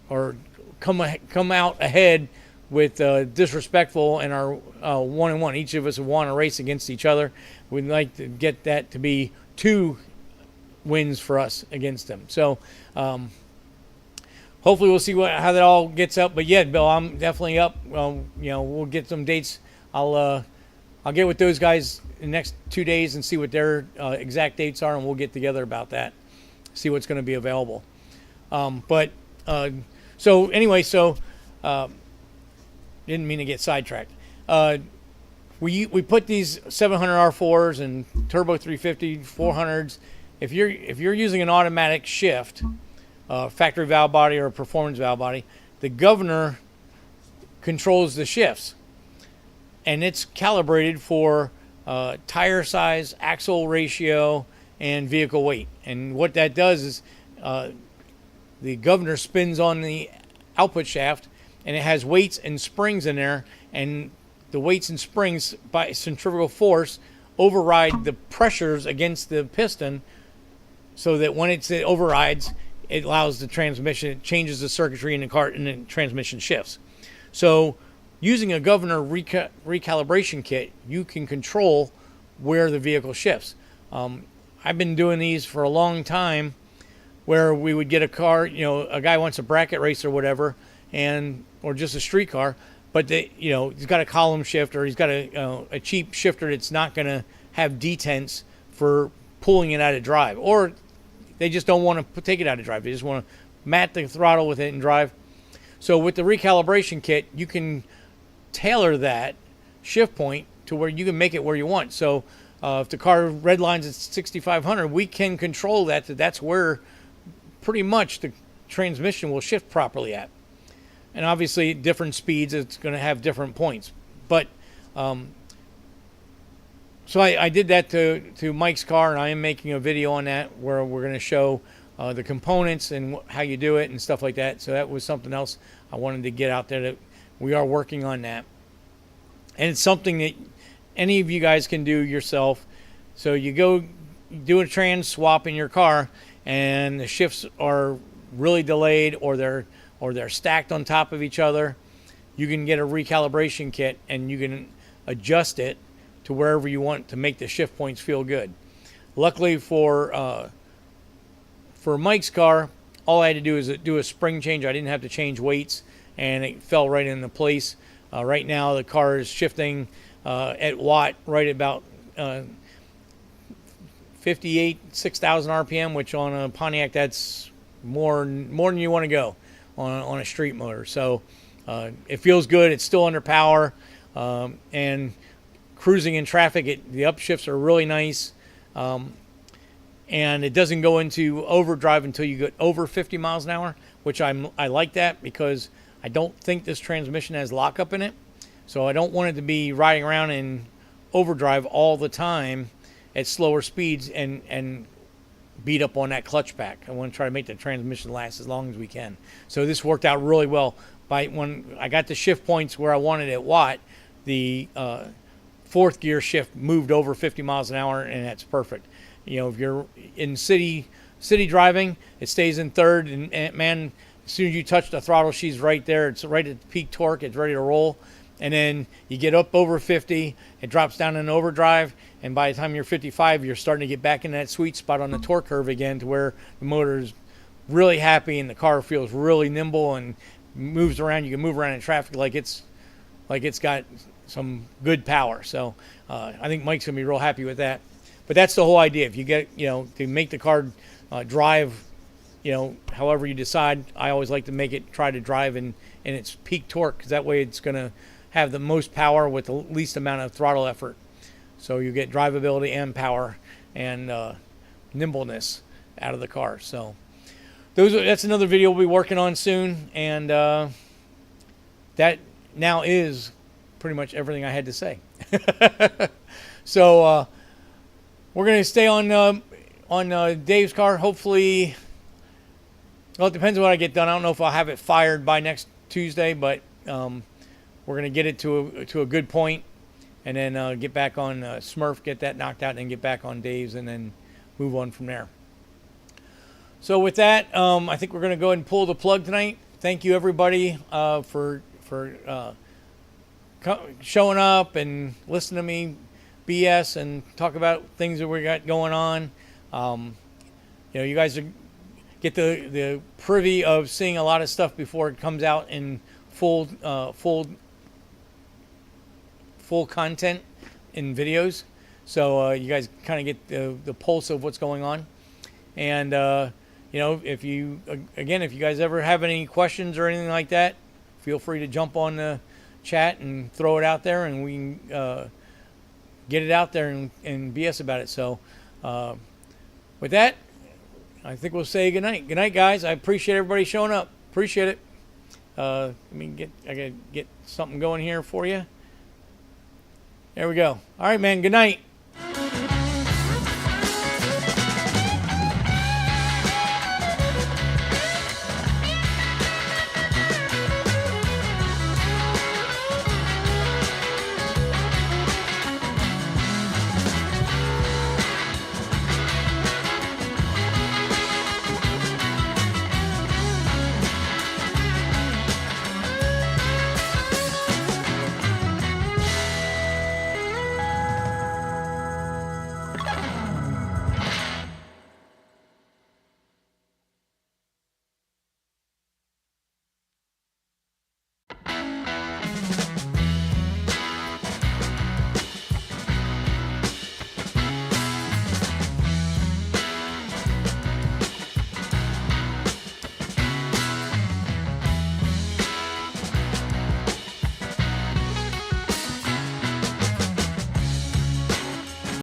or come out ahead with disrespectful and our 1-1. Each of us have won a race against each other. We'd like to get that to be 2 wins for us against them. So hopefully we'll see how that all gets up. But yeah, Bill, I'm definitely up. We'll get some dates. I'll get with those guys in the next 2 days and see what their exact dates are, and we'll get together about that. See what's going to be available. So anyway, didn't mean to get sidetracked. We put these 700 R4s and turbo 350 400s. If you're using an automatic shift, factory valve body or performance valve body, the governor controls the shifts, and it's calibrated for tire size, axle ratio, and vehicle weight. And what that does is the governor spins on the output shaft, and it has weights and springs in there, and the weights and springs by centrifugal force override the pressures against the piston, so that when it overrides, it allows the transmission, it changes the circuitry in the car, and the transmission shifts. So using a governor recalibration kit, you can control where the vehicle shifts. I've been doing these for a long time, where we would get a car, a guy wants a bracket race or whatever, or just a street car, but he's got a column shift, or he's got a cheap shifter that's not going to have detents for pulling it out of drive, or they just don't want to take it out of drive. They just want to mat the throttle with it and drive. So with the recalibration kit, you can tailor that shift point to where you can make it where you want. So if the car red lines at 6,500, we can control that. That's where pretty much the transmission will shift properly at. And obviously, at different speeds, it's going to have different points. But so I did that to Mike's car, and I am making a video on that where we're going to show the components and how you do it and stuff like that. So that was something else I wanted to get out there, that we are working on that. And it's something that any of you guys can do yourself. So you go do a trans swap in your car, and the shifts are really delayed, or they're stacked on top of each other. You can get a recalibration kit, and you can adjust it to wherever you want to make the shift points feel good. Luckily for Mike's car, all I had to do is do a spring change. I didn't have to change weights, and it fell right into place. Right now, the car is shifting at watt right about 6,000 RPM, which on a Pontiac, that's more than you want to go on a street motor. So it feels good. It's still under power, and cruising in traffic, the upshifts are really nice. And it doesn't go into overdrive until you get over 50 miles an hour, which I like that, because I don't think this transmission has lockup in it. So I don't want it to be riding around in overdrive all the time at slower speeds and beat up on that clutch pack. I want to try to make the transmission last as long as we can. So this worked out really well. When I got the shift points where I wanted at watt, the fourth gear shift moved over 50 miles an hour, and that's perfect. You know, if you're in city driving, it stays in third, and man, as soon as you touch the throttle, she's right there. It's right at peak torque. It's ready to roll. And then you get up over 50, it drops down in overdrive, and by the time you're 55, you're starting to get back in that sweet spot on the torque curve again, to where the motor is really happy and the car feels really nimble and moves around. You can move around in traffic like it's got some good power. So I think Mike's gonna be real happy with that. But that's the whole idea. If you get, you know, to make the car drive, you know, however you decide, I always like to try to drive in its peak torque, because that way it's going to have the most power with the least amount of throttle effort. So you get drivability and power and nimbleness out of the car. So that's another video we'll be working on soon. And that now is pretty much everything I had to say. So we're going to stay on Dave's car. Hopefully, well, it depends on what I get done. I don't know if I'll have it fired by next Tuesday, but we're going to get it to a good point, and then get back on Smurf, get that knocked out, and then get back on Dave's, and then move on from there. So with that, I think we're going to go ahead and pull the plug tonight. Thank you, everybody, for showing up and listening to me BS and talk about things that we got going on. You know, you guys get the privy of seeing a lot of stuff before it comes out in full content in videos. So you guys kind of get the pulse of what's going on. And you know, if you guys ever have any questions or anything like that, feel free to jump on the chat and throw it out there, and we can get it out there and BS about it. So with that, I think we'll say goodnight. Good night, guys. I appreciate everybody showing up. Appreciate it. I gotta get something going here for you. There we go. All right, man. Good night.